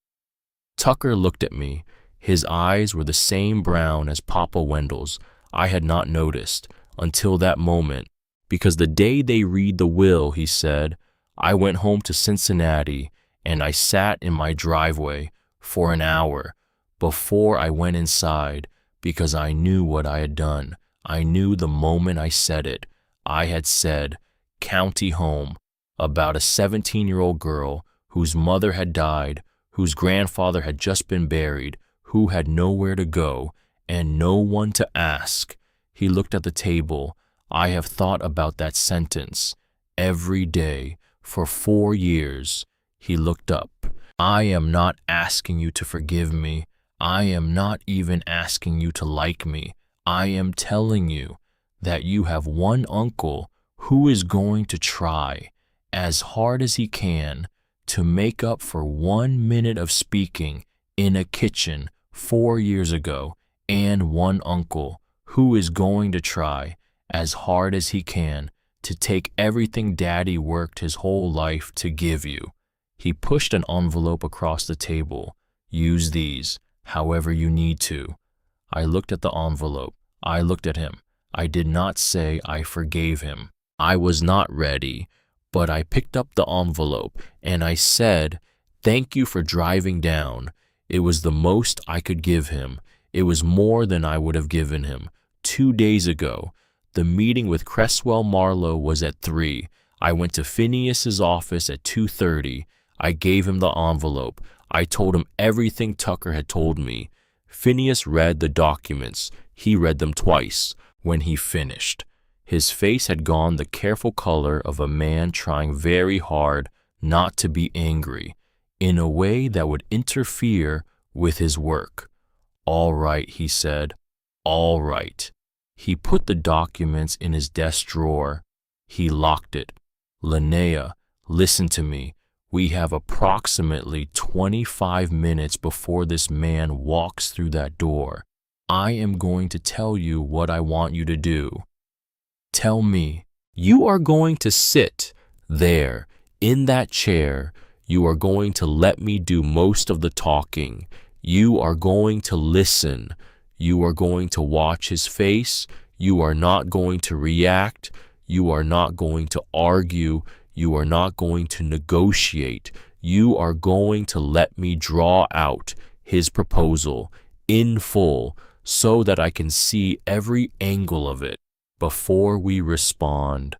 Tucker looked at me. His eyes were the same brown as Papa Wendell's. I had not noticed until that moment, because the day they read the will, he said, I went home to Cincinnati and I sat in my driveway for an hour before I went inside, because I knew what I had done. I knew the moment I said it. I had said, county home, about a 17-year-old girl whose mother had died, whose grandfather had just been buried, who had nowhere to go and no one to ask. He looked at the table. I have thought about that sentence every day for 4 years. He looked up. I am not asking you to forgive me. I am not even asking you to like me. I am telling you that you have one uncle who is going to try as hard as he can to make up for 1 minute of speaking in a kitchen 4 years ago, and one uncle who is going to try as hard as he can to take everything Daddy worked his whole life to give you. He pushed an envelope across the table. Use these however you need to. I looked at the envelope. I looked at him. I did not say I forgave him. I was not ready, but I picked up the envelope and I said, thank you for driving down. It was the most I could give him. It was more than I would have given him. 2 days ago. The meeting with Cresswell Marlowe was at 3. I went to Phineas's office at 2:30. I gave him the envelope. I told him everything Tucker had told me. Phineas read the documents. He read them twice. When he finished, his face had gone the careful color of a man trying very hard not to be angry in a way that would interfere with his work. "All right," he said. "All right." He put the documents in his desk drawer. He locked it. "Linnea, listen to me. We have approximately 25 minutes before this man walks through that door. I am going to tell you what I want you to do. Tell me. You are going to sit there in that chair. You are going to let me do most of the talking. You are going to listen. You are going to watch his face. You are not going to react. You are not going to argue. You are not going to negotiate. You are going to let me draw out his proposal in full so that I can see every angle of it before we respond.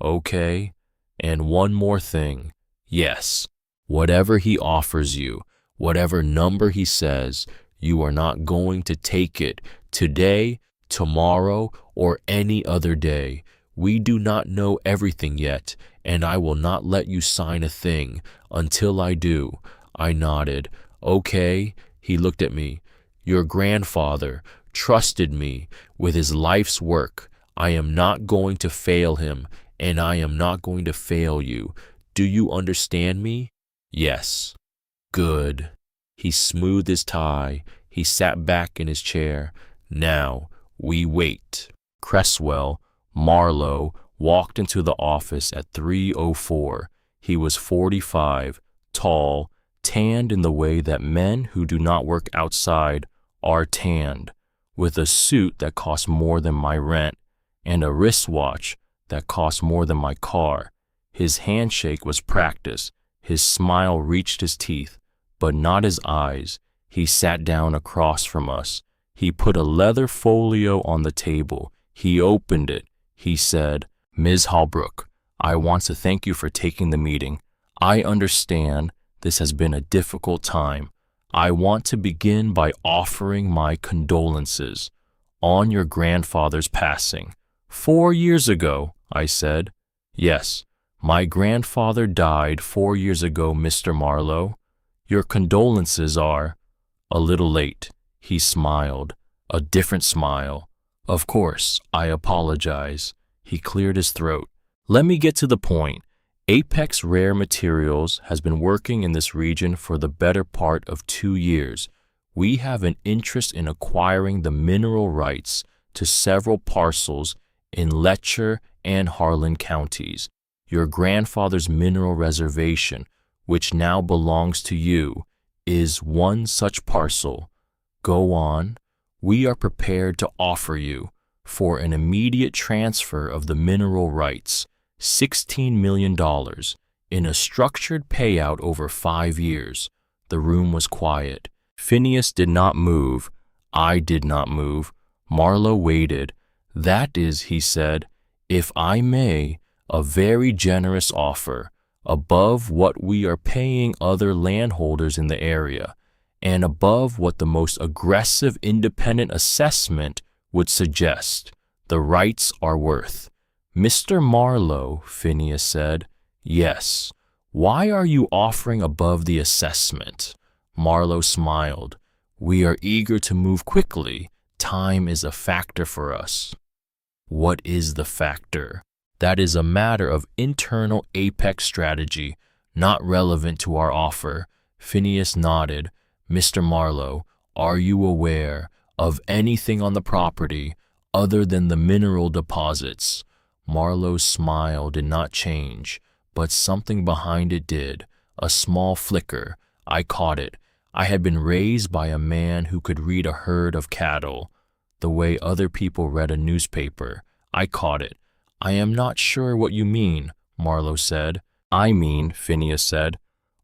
Okay? And one more thing. Yes, whatever he offers you, whatever number he says, you are not going to take it today, tomorrow, or any other day. We do not know everything yet, and I will not let you sign a thing until I do." I nodded. "Okay." He looked at me. "Your grandfather trusted me with his life's work. I am not going to fail him, and I am not going to fail you. Do you understand me?" "Yes." "Good." He smoothed his tie. He sat back in his chair. "Now, we wait." Cresswell Marlowe walked into the office at 3:04. He was 45, tall, tanned in the way that men who do not work outside are tanned, with a suit that cost more than my rent and a wristwatch that cost more than my car. His handshake was practice. His smile reached his teeth, but not his eyes. He sat down across from us. He put a leather folio on the table. He opened it. He said, "Ms. Holbrook, I want to thank you for taking the meeting. I understand this has been a difficult time. I want to begin by offering my condolences on your grandfather's passing." 4 years ago, I said. "Yes, my grandfather died 4 years ago, Mr. Marlowe. Your condolences are a little late." He smiled, a different smile. "Of course, I apologize." He cleared his throat. "Let me get to the point. Apex Rare Materials has been working in this region for the better part of 2 years. We have an interest in acquiring the mineral rights to several parcels in Letcher and Harlan counties. Your grandfather's mineral reservation, which now belongs to you, is one such parcel. Go on. We are prepared to offer you, for an immediate transfer of the mineral rights, $16 million in a structured payout over 5 years. The room was quiet. Phineas did not move. I did not move. Marlowe waited. "That is," he said, "if I may, a very generous offer, above what we are paying other landholders in the area, and above what the most aggressive independent assessment would suggest the rights are worth." "Mr. Marlowe," Phineas said. "Yes. Why are you offering above the assessment?" Marlowe smiled. "We are eager to move quickly. Time is a factor for us." "What is the factor?" "That is a matter of internal Apex strategy, not relevant to our offer." Phineas nodded. "Mr. Marlowe, are you aware of anything on the property other than the mineral deposits?" Marlowe's smile did not change, but something behind it did, a small flicker. I caught it. I had been raised by a man who could read a herd of cattle, the way other people read a newspaper. I caught it. "I am not sure what you mean," Marlowe said. "I mean," Phineas said,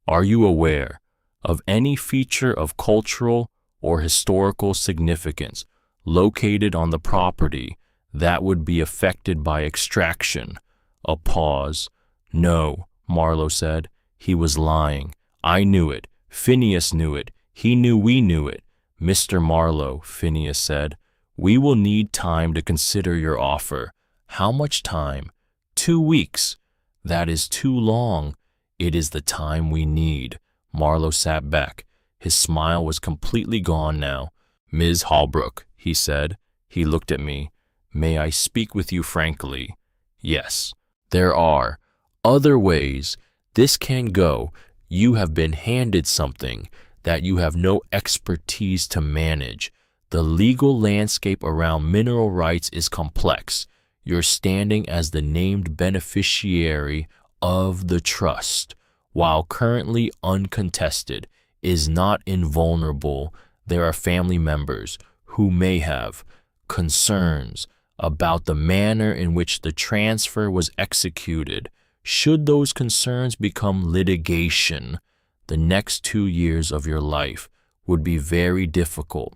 "are you aware of any feature of cultural or historical significance located on the property that would be affected by extraction. A pause. No, Marlowe said. He was lying. I knew it. Phineas knew it. He knew we knew it. Mr. Marlowe, Phineas said, we will need time to consider your offer. How much time? 2 weeks. That is too long. It is the time we need. Marlowe sat back. His smile was completely gone now. Ms. Holbrook, he said. He looked at me. May I speak with you frankly? Yes. There are other ways this can go. You have been handed something that you have no expertise to manage. The legal landscape around mineral rights is complex. You're standing as the named beneficiary of the trust, while currently uncontested, is not invulnerable. There are family members who may have concerns about the manner in which the transfer was executed. Should those concerns become litigation, the next 2 years of your life would be very difficult.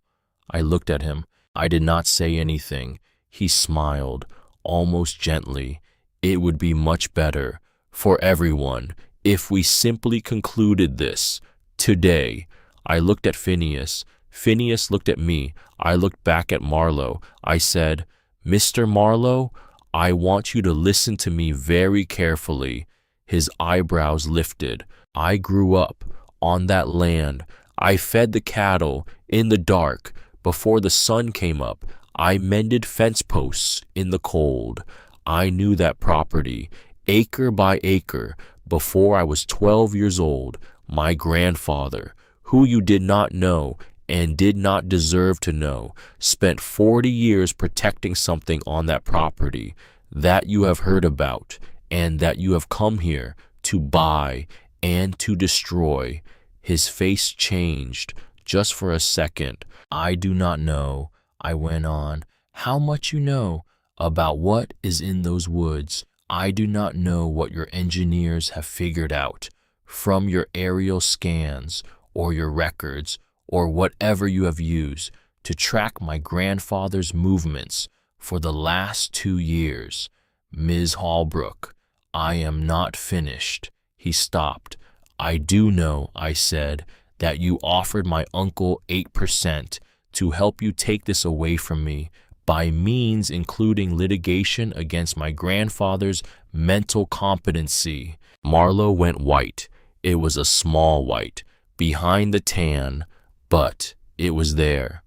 I looked at him. I did not say anything. He smiled, almost gently. It would be much better for everyone if we simply concluded this today. I looked at Phineas. Phineas looked at me. I looked back at Marlowe. I said, Mr. Marlowe, I want you to listen to me very carefully. His eyebrows lifted. I grew up on that land. I fed the cattle in the dark before the sun came up. I mended fence posts in the cold. I knew that property, acre by acre, before I was 12 years old. My grandfather, who you did not know and did not deserve to know, spent 40 years protecting something on that property that you have heard about and that you have come here to buy and to destroy. His face changed just for a second. I do not know, I went on, how much you know about what is in those woods. I do not know what your engineers have figured out from your aerial scans or your records or whatever you have used to track my grandfather's movements for the last 2 years. Ms. Holbrook, I am not finished. He stopped. I do know, I said, that you offered my uncle 8% to help you take this away from me by means including litigation against my grandfather's mental competency. Marlowe went white. It was a small white, behind the tan, but it was there.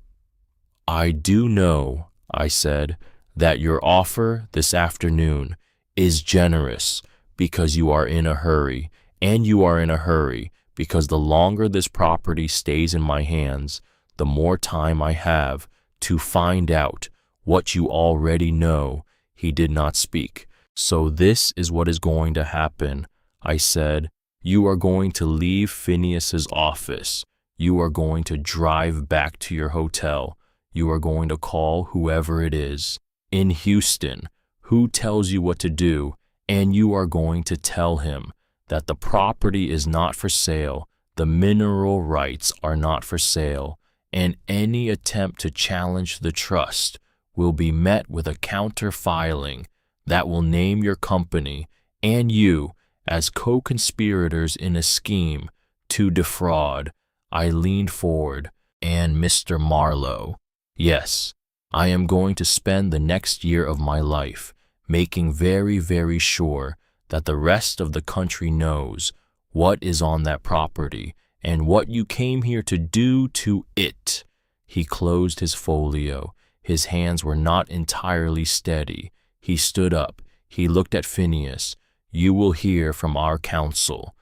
I do know, I said, that your offer this afternoon is generous because you are in a hurry, and you are in a hurry because the longer this property stays in my hands, the more time I have to find out what you already know. He did not speak. So this is what is going to happen, I said. You are going to leave Phineas's office. You are going to drive back to your hotel. You are going to call whoever it is in Houston who tells you what to do, and you are going to tell him that the property is not for sale, the mineral rights are not for sale, and any attempt to challenge the trust will be met with a counter-filing that will name your company and you as co-conspirators in a scheme to defraud. I leaned forward. And Mr. Marlowe, yes, I am going to spend the next year of my life making very, very sure that the rest of the country knows what is on that property and what you came here to do to it. He closed his folio. His hands were not entirely steady. He stood up. He looked at Phineas. You will hear from our counsel.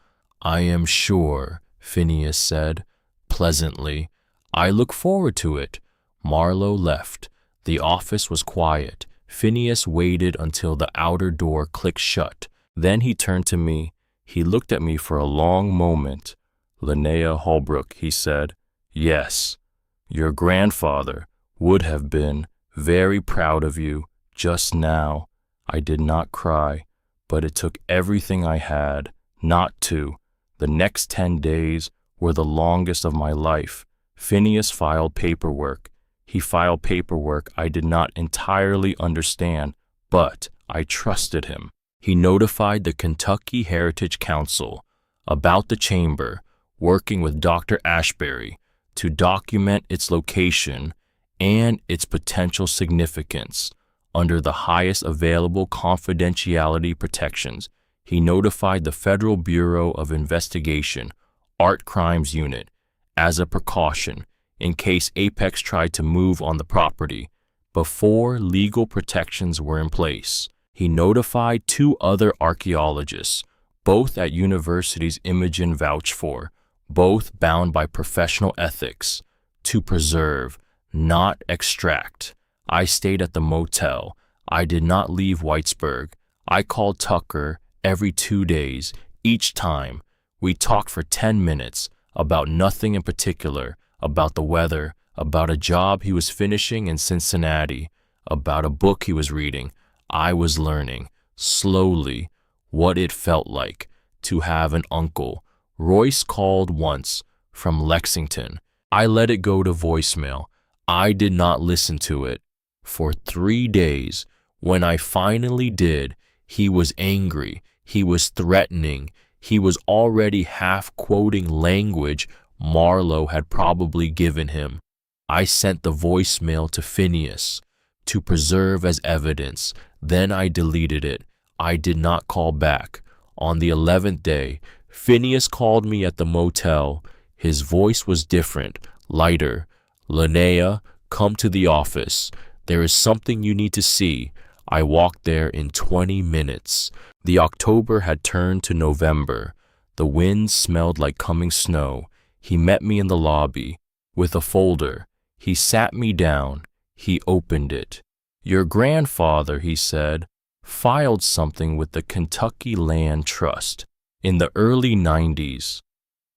I am sure, Phineas said, pleasantly. I look forward to it. Marlowe left. The office was quiet. Phineas waited until the outer door clicked shut. Then he turned to me. He looked at me for a long moment. Linnea Holbrook, he said, yes, your grandfather would have been very proud of you just now. I did not cry, but it took everything I had not to. The next 10 days were the longest of my life. Phineas filed paperwork. He filed paperwork I did not entirely understand, but I trusted him. He notified the Kentucky Heritage Council about the chamber, working with Dr. Ashbury to document its location and its potential significance under the highest available confidentiality protections. He notified the Federal Bureau of Investigation, Art Crimes Unit, as a precaution in case Apex tried to move on the property. Before legal protections were in place, he notified 2 other archaeologists, both at universities Imogen vouched for, both bound by professional ethics, to preserve, not extract. I stayed at the motel. I did not leave Whitesburg. I called Tucker every 2 days. Each time, we talked for 10 minutes about nothing in particular, about the weather, about a job he was finishing in Cincinnati, about a book he was reading. I was learning, slowly, what it felt like to have an uncle. Royce called once from Lexington. I let it go to voicemail. I did not listen to it. For 3 days, when I finally did, he was angry. He was threatening. He was already half quoting language Marlowe had probably given him. I sent the voicemail to Phineas to preserve as evidence. Then I deleted it. I did not call back. On the 11th day, Phineas called me at the motel. His voice was different, lighter. "Linnea, come to the office. There is something you need to see." I walked there in 20 minutes. The October had turned to November. The wind smelled like coming snow. He met me in the lobby with a folder. He sat me down. He opened it. "Your grandfather," he said, "filed something with the Kentucky Land Trust in the early 90s.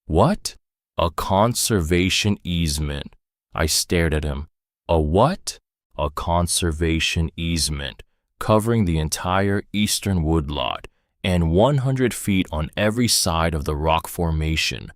"What?" "A conservation easement." I stared at him. "A what?" "A conservation easement covering the entire eastern woodlot and 100 feet on every side of the rock formation.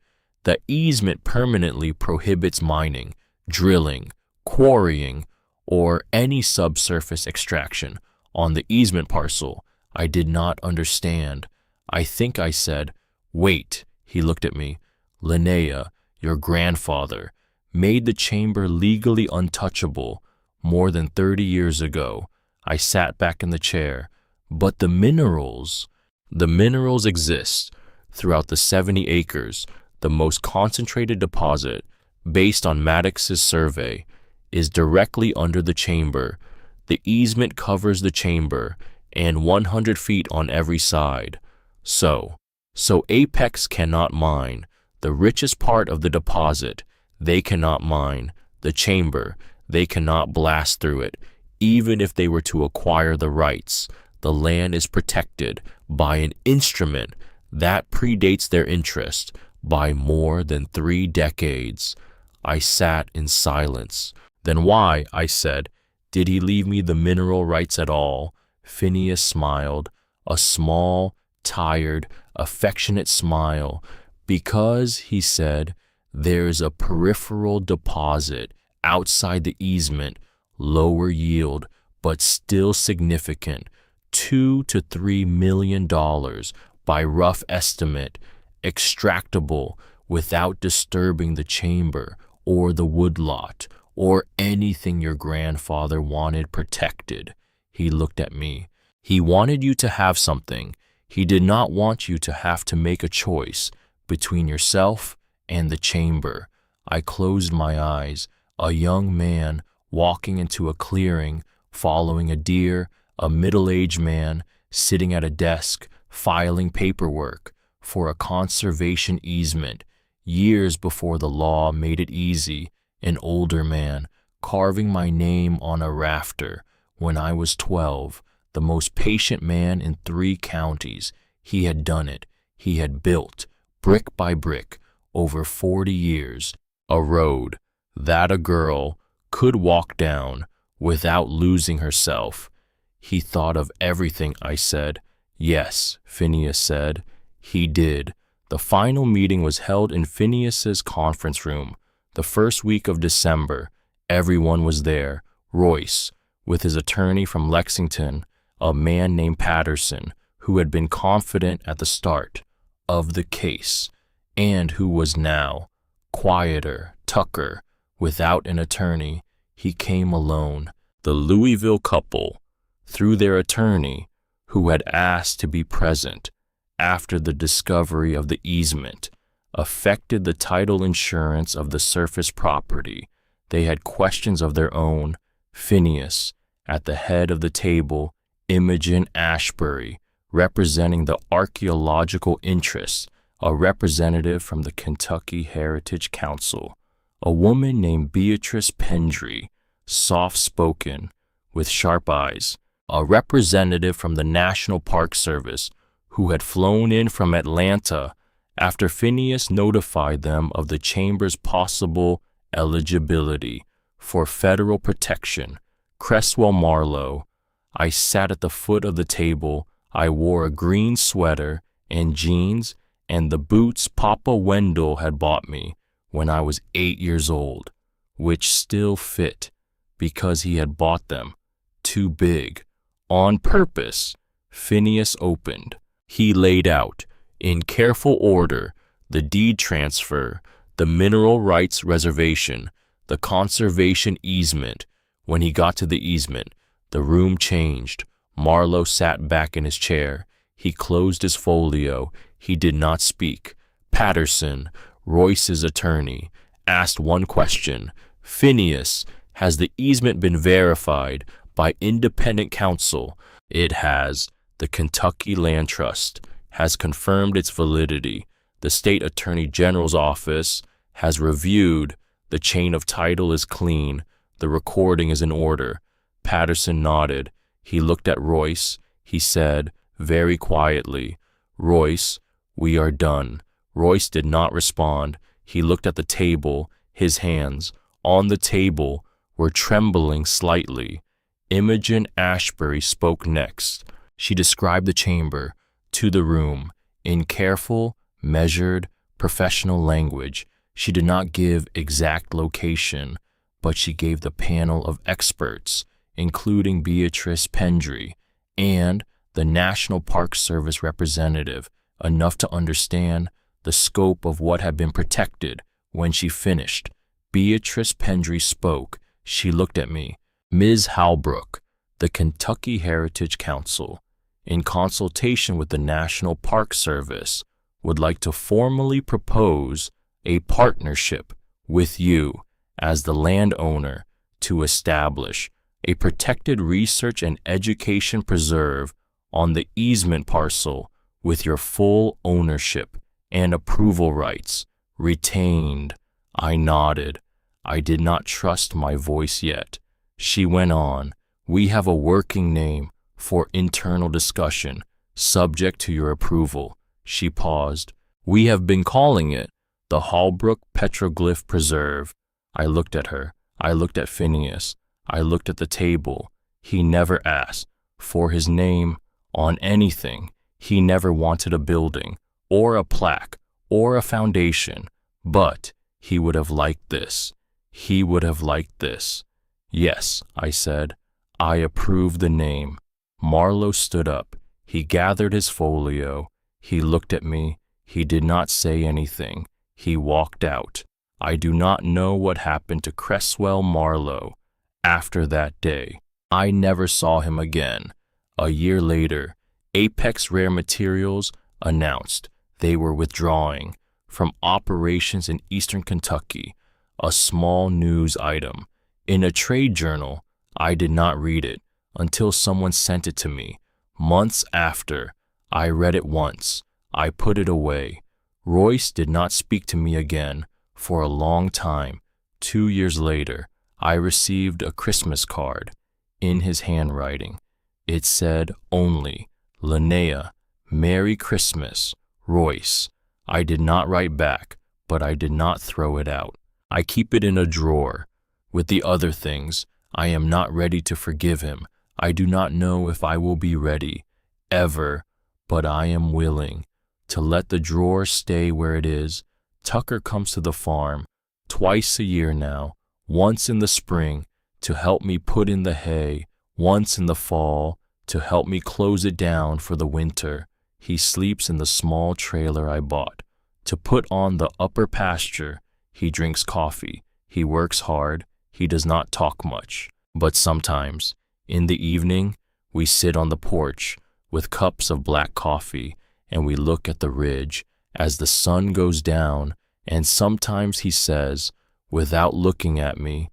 The easement permanently prohibits mining, drilling, quarrying, or any subsurface extraction on the easement parcel." I did not understand. I think I said, "Wait." He looked at me. "Linnea, your grandfather, made the chamber legally untouchable more than 30 years ago." I sat back in the chair. "But the minerals?" "The minerals exist throughout the 70 acres. The most concentrated deposit, based on Maddox's survey, is directly under the chamber. The easement covers the chamber and 100 feet on every side. So Apex cannot mine the richest part of the deposit. They cannot mine the chamber. They cannot blast through it. Even if they were to acquire the rights, the land is protected by an instrument that predates their interest by more than 3 decades. I sat in silence. "Then why," I said, "did he leave me the mineral rights at all?" Phineas smiled, a small, tired, affectionate smile. "Because," he said, "there's a peripheral deposit outside the easement, lower yield, but still significant, $2 to $3 million by rough estimate, extractable without disturbing the chamber or the woodlot or anything your grandfather wanted protected." He looked at me. "He wanted you to have something. He did not want you to have to make a choice between yourself and the chamber." I closed my eyes. A young man walking into a clearing, following a deer, a middle-aged man sitting at a desk, filing paperwork for a conservation easement. Years before the law made it easy, an older man carving my name on a rafter when I was 12, the most patient man in 3 counties. He had done it. He had built, brick by brick, over 40 years, a road that a girl could walk down without losing herself. "He thought of everything," I said. "Yes," Phineas said. "He did." The final meeting was held in Phineas's conference room the first week of December, Everyone was there. Royce, with his attorney from Lexington, a man named Patterson, who had been confident at the start of the case, and who was now quieter. Tucker, without an attorney, he came alone. The Louisville couple, through their attorney, who had asked to be present after the discovery of the easement, affected the title insurance of the surface property. They had questions of their own. Phineas, at the head of the table, Imogen Ashbury, representing the archaeological interests, a representative from the Kentucky Heritage Council, a woman named Beatrice Pendry, soft-spoken, with sharp eyes, a representative from the National Park Service who had flown in from Atlanta after Phineas notified them of the chamber's possible eligibility for federal protection. Cresswell Marlowe. I sat at the foot of the table. I wore a green sweater and jeans and the boots Papa Wendell had bought me when I was 8 years old, which still fit because he had bought them too big. On purpose. Phineas opened. He laid out, in careful order, the deed transfer, the mineral rights reservation, the conservation easement. When he got to the easement, the room changed. Marlowe sat back in his chair. He closed his folio. He did not speak. Patterson, Royce's attorney, asked one question. Phineas, has the easement been verified by independent counsel? It has. The Kentucky Land Trust has confirmed its validity. The state attorney general's office has reviewed. The chain of title is clean. The recording is in order. Patterson nodded. He looked at Royce. He said, very quietly, Royce, we are done. Royce did not respond. He looked at the table. His hands, on the table, were trembling slightly. Imogen Ashbury spoke next. She described the chamber to the room in careful, measured, professional language. She did not give exact location, but she gave the panel of experts, including Beatrice Pendry and the National Park Service representative, enough to understand the scope of what had been protected. When she finished, Beatrice Pendry spoke. She looked at me. Ms. Halbrook, the Kentucky Heritage Council, in consultation with the National Park Service, would like to formally propose a partnership with you as the landowner to establish a protected research and education preserve on the easement parcel with your full ownership and approval rights retained. I nodded. I did not trust my voice yet. She went on, we have a working name for internal discussion, subject to your approval. She paused. We have been calling it the Halbrook Petroglyph Preserve. I looked at her. I looked at Phineas. I looked at the table. He never asked for his name on anything. He never wanted a building, or a plaque, or a foundation. But he would have liked this. He would have liked this. Yes, I said. I approve the name. Marlowe stood up. He gathered his folio. He looked at me. He did not say anything. He walked out. I do not know what happened to Cresswell Marlowe after that day. I never saw him again. A year later, Apex Rare Materials announced they were withdrawing from operations in eastern Kentucky, a small news item. In a trade journal, I did not read it until someone sent it to me. Months after, I read it once. I put it away. Royce did not speak to me again for a long time. 2 years later, I received a Christmas card in his handwriting. It said only, Linnea, Merry Christmas, Royce. I did not write back, but I did not throw it out. I keep it in a drawer with the other things. I am not ready to forgive him. I do not know if I will be ready, ever, but I am willing to let the drawer stay where it is. Tucker comes to the farm twice a year now, once in the spring to help me put in the hay, once in the fall to help me close it down for the winter. He sleeps in the small trailer I bought. To put on the upper pasture, he drinks coffee. He works hard. He does not talk much. But sometimes, in the evening, we sit on the porch with cups of black coffee and we look at the ridge as the sun goes down, and sometimes he says, without looking at me,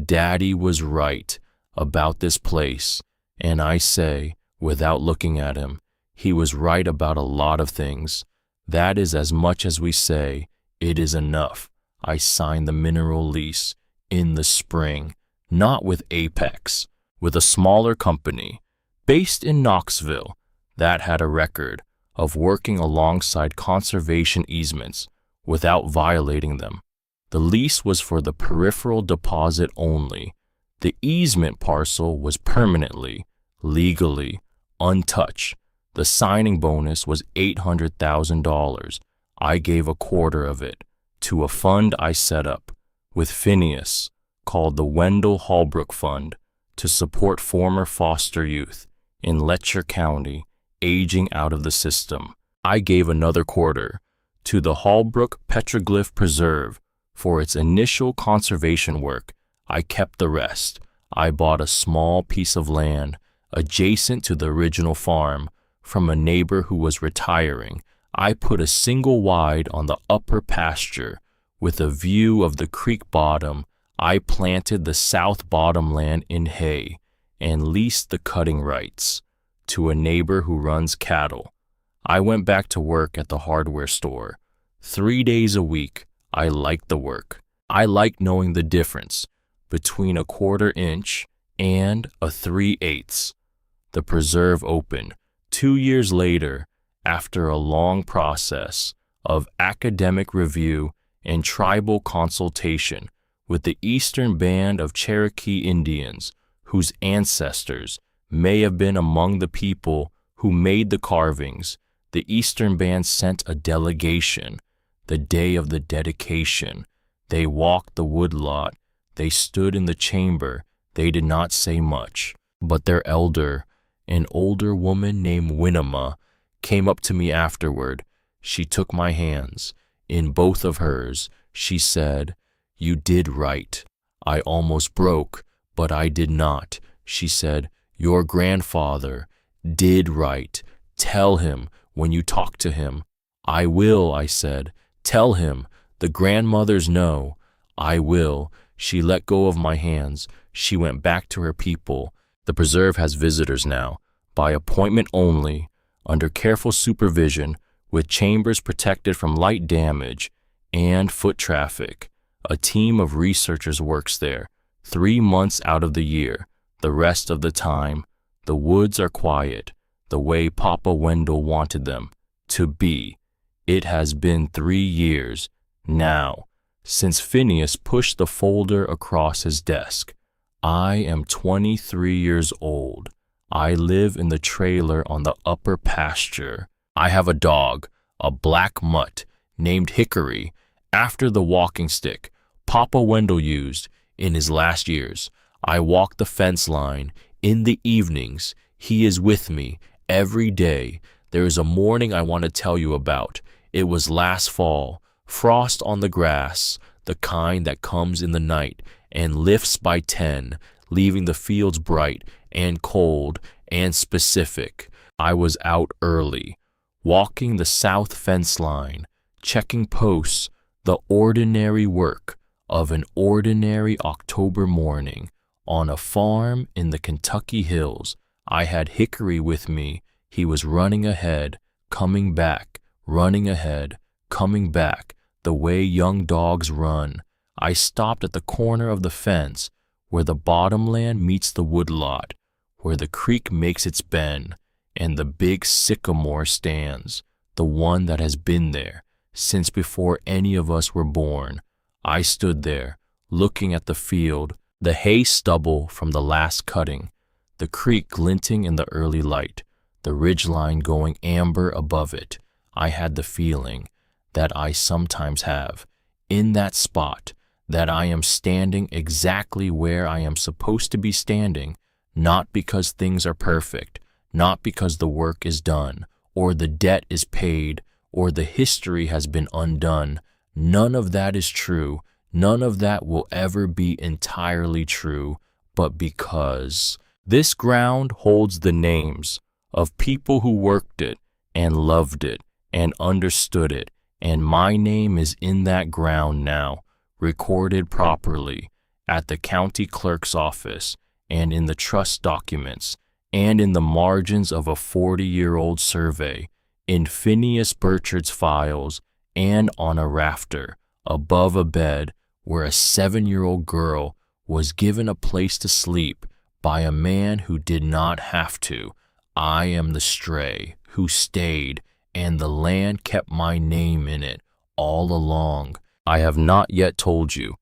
"Daddy was right about this place." And I say, without looking at him, he was right about a lot of things. That is as much as we say. It is enough. I signed the mineral lease in the spring, not with Apex, with a smaller company based in Knoxville that had a record of working alongside conservation easements without violating them. The lease was for the peripheral deposit only. The easement parcel was permanently, legally, untouched. The signing bonus was $800,000. I gave a quarter of it to a fund I set up with Phineas called the Wendell Holbrook Fund to support former foster youth in Letcher County aging out of the system. I gave another quarter to the Holbrook Petroglyph Preserve for its initial conservation work. I kept the rest. I bought a small piece of land adjacent to the original farm from a neighbor who was retiring. I put a single wide on the upper pasture with a view of the creek bottom. I planted the south bottom land in hay and leased the cutting rights to a neighbor who runs cattle. I went back to work at the hardware store. 3 days a week. I liked the work. I liked knowing the difference between a 1/4 inch and a 3/8. The preserve opened 2 years later after a long process of academic review and tribal consultation with the Eastern Band of Cherokee Indians, whose ancestors may have been among the people who made the carvings. The Eastern Band sent a delegation the day of the dedication. They walked the woodlot. They stood in the chamber. They did not say much, but their elder, an older woman named Winema, came up to me afterward. She took my hands. In both of hers, she said, "You did right." I almost broke, but I did not. She said, "Your grandfather did right. Tell him when you talk to him." "I will," I said. "Tell him. The grandmothers know." "I will." She let go of my hands. She went back to her people. The preserve has visitors now, by appointment only, under careful supervision, with chambers protected from light damage and foot traffic. A team of researchers works there 3 months out of the year. The rest of the time, the woods are quiet, the way Papa Wendell wanted them to be. It has been 3 years now since Phineas pushed the folder across his desk. I am 23 years old. I live in the trailer on the upper pasture. I have a dog, a black mutt, named Hickory, after the walking stick Papa Wendell used in his last years. I walk the fence line in the evenings. He is with me every day. There is a morning I want to tell you about. It was last fall. Frost on the grass, the kind that comes in the night and lifts by 10, leaving the fields bright and cold and specific. I was out early, walking the south fence line, checking posts, the ordinary work of an ordinary October morning on a farm in the Kentucky hills. I had Hickory with me. He was running ahead, coming back, running ahead, coming back, the way young dogs run. I stopped at the corner of the fence where the bottomland meets the woodlot, where the creek makes its bend, and the big sycamore stands, the one that has been there since before any of us were born. I stood there, looking at the field, the hay stubble from the last cutting, the creek glinting in the early light, the ridgeline going amber above it. I had the feeling that I sometimes have. In that spot, that I am standing exactly where I am supposed to be standing, not because things are perfect, not because the work is done, or the debt is paid, or the history has been undone. None of that is true. None of that will ever be entirely true, but because this ground holds the names of people who worked it and loved it and understood it, and my name is in that ground now, recorded properly at the county clerk's office and in the trust documents and in the margins of a 40-year-old survey, in Phineas Burchard's files, and on a rafter above a bed where a 7-year-old girl was given a place to sleep by a man who did not have to. I am the stray who stayed, and the land kept my name in it all along. I have not yet told you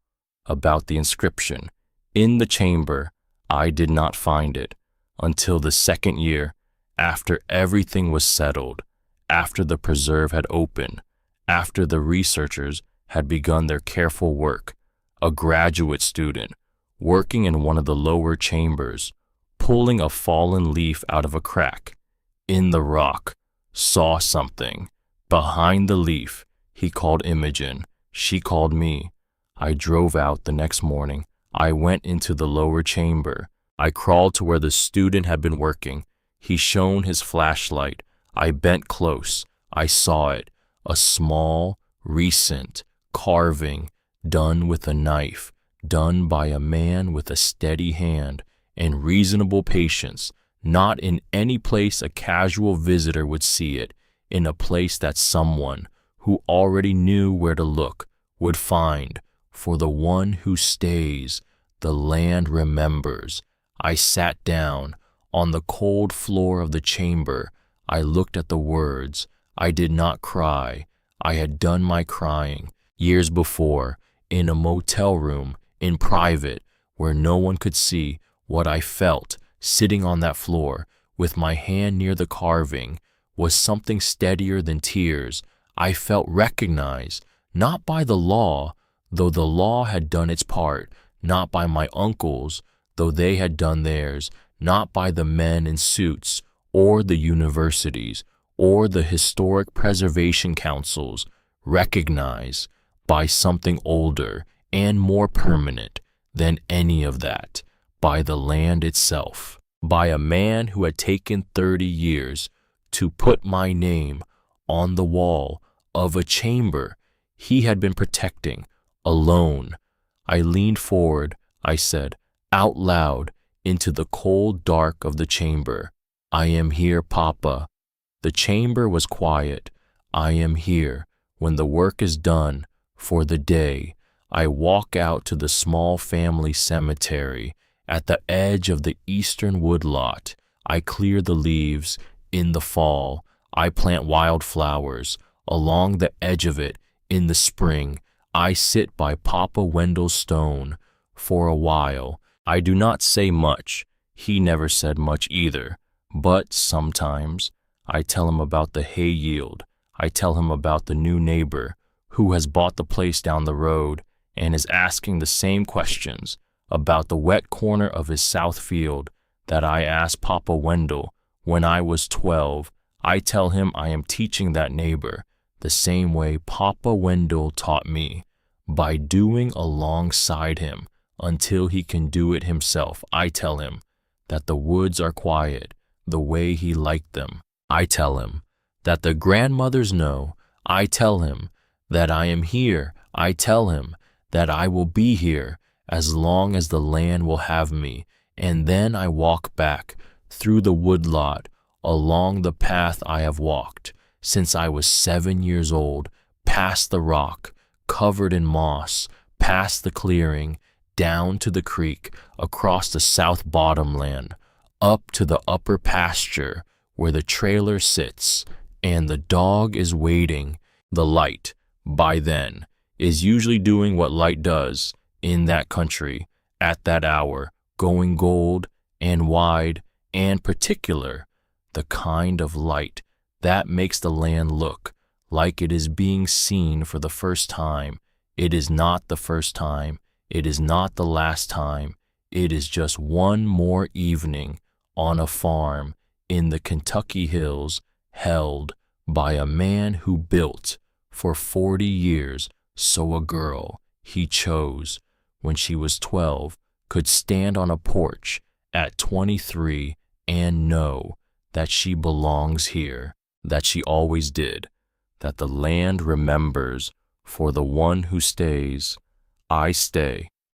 about the inscription. In the chamber, I did not find it until the second year, after everything was settled, after the preserve had opened, after the researchers had begun their careful work. A graduate student, working in one of the lower chambers, pulling a fallen leaf out of a crack in the rock, saw something. Behind the leaf, he called Imogen. She called me. I drove out the next morning. I went into the lower chamber. I crawled to where the student had been working. He shone his flashlight. I bent close. I saw it. A small, recent carving done with a knife, done by a man with a steady hand and reasonable patience, not in any place a casual visitor would see it, in a place that someone who already knew where to look would find. For the one who stays, the land remembers. I sat down on the cold floor of the chamber. I looked at the words. I did not cry. I had done my crying years before, in a motel room, in private, where no one could see. What I felt, sitting on that floor, with my hand near the carving, was something steadier than tears. I felt recognized, not by the law, though the law had done its part, not by my uncles, though they had done theirs, not by the men in suits, or the universities, or the historic preservation councils, recognized by something older and more permanent than any of that, by the land itself, by a man who had taken 30 years to put my name on the wall of a chamber he had been protecting alone. I leaned forward, I said, out loud, into the cold dark of the chamber, I am here, Papa. The chamber was quiet. I am here. When the work is done for the day, I walk out to the small family cemetery at the edge of the eastern woodlot. I clear the leaves. In the fall, I plant wildflowers. Along the edge of it, in the spring, I sit by Papa Wendell's stone for a while. I do not say much. He never said much either. But sometimes I tell him about the hay yield. I tell him about the new neighbor who has bought the place down the road and is asking the same questions about the wet corner of his south field that I asked Papa Wendell when I was 12. I tell him I am teaching that neighbor the same way Papa Wendell taught me, by doing alongside him until he can do it himself. I tell him that the woods are quiet the way he liked them. I tell him that the grandmothers know. I tell him that I am here. I tell him that I will be here as long as the land will have me. And then I walk back through the woodlot, along the path I have walked since I was 7 years old, past the rock, covered in moss, past the clearing, down to the creek, across the south bottomland, up to the upper pasture where the trailer sits and the dog is waiting. The light, by then, is usually doing what light does in that country at that hour, going gold and wide and particular, the kind of light that makes the land look like it is being seen for the first time It is not the first time. It is not the last time. It is just one more evening on a farm in the Kentucky hills held by a man who built for 40 years so a girl he chose when she was 12 could stand on a porch at 23 and know that she belongs here, that she always did, that the land remembers for the one who stays. I stay.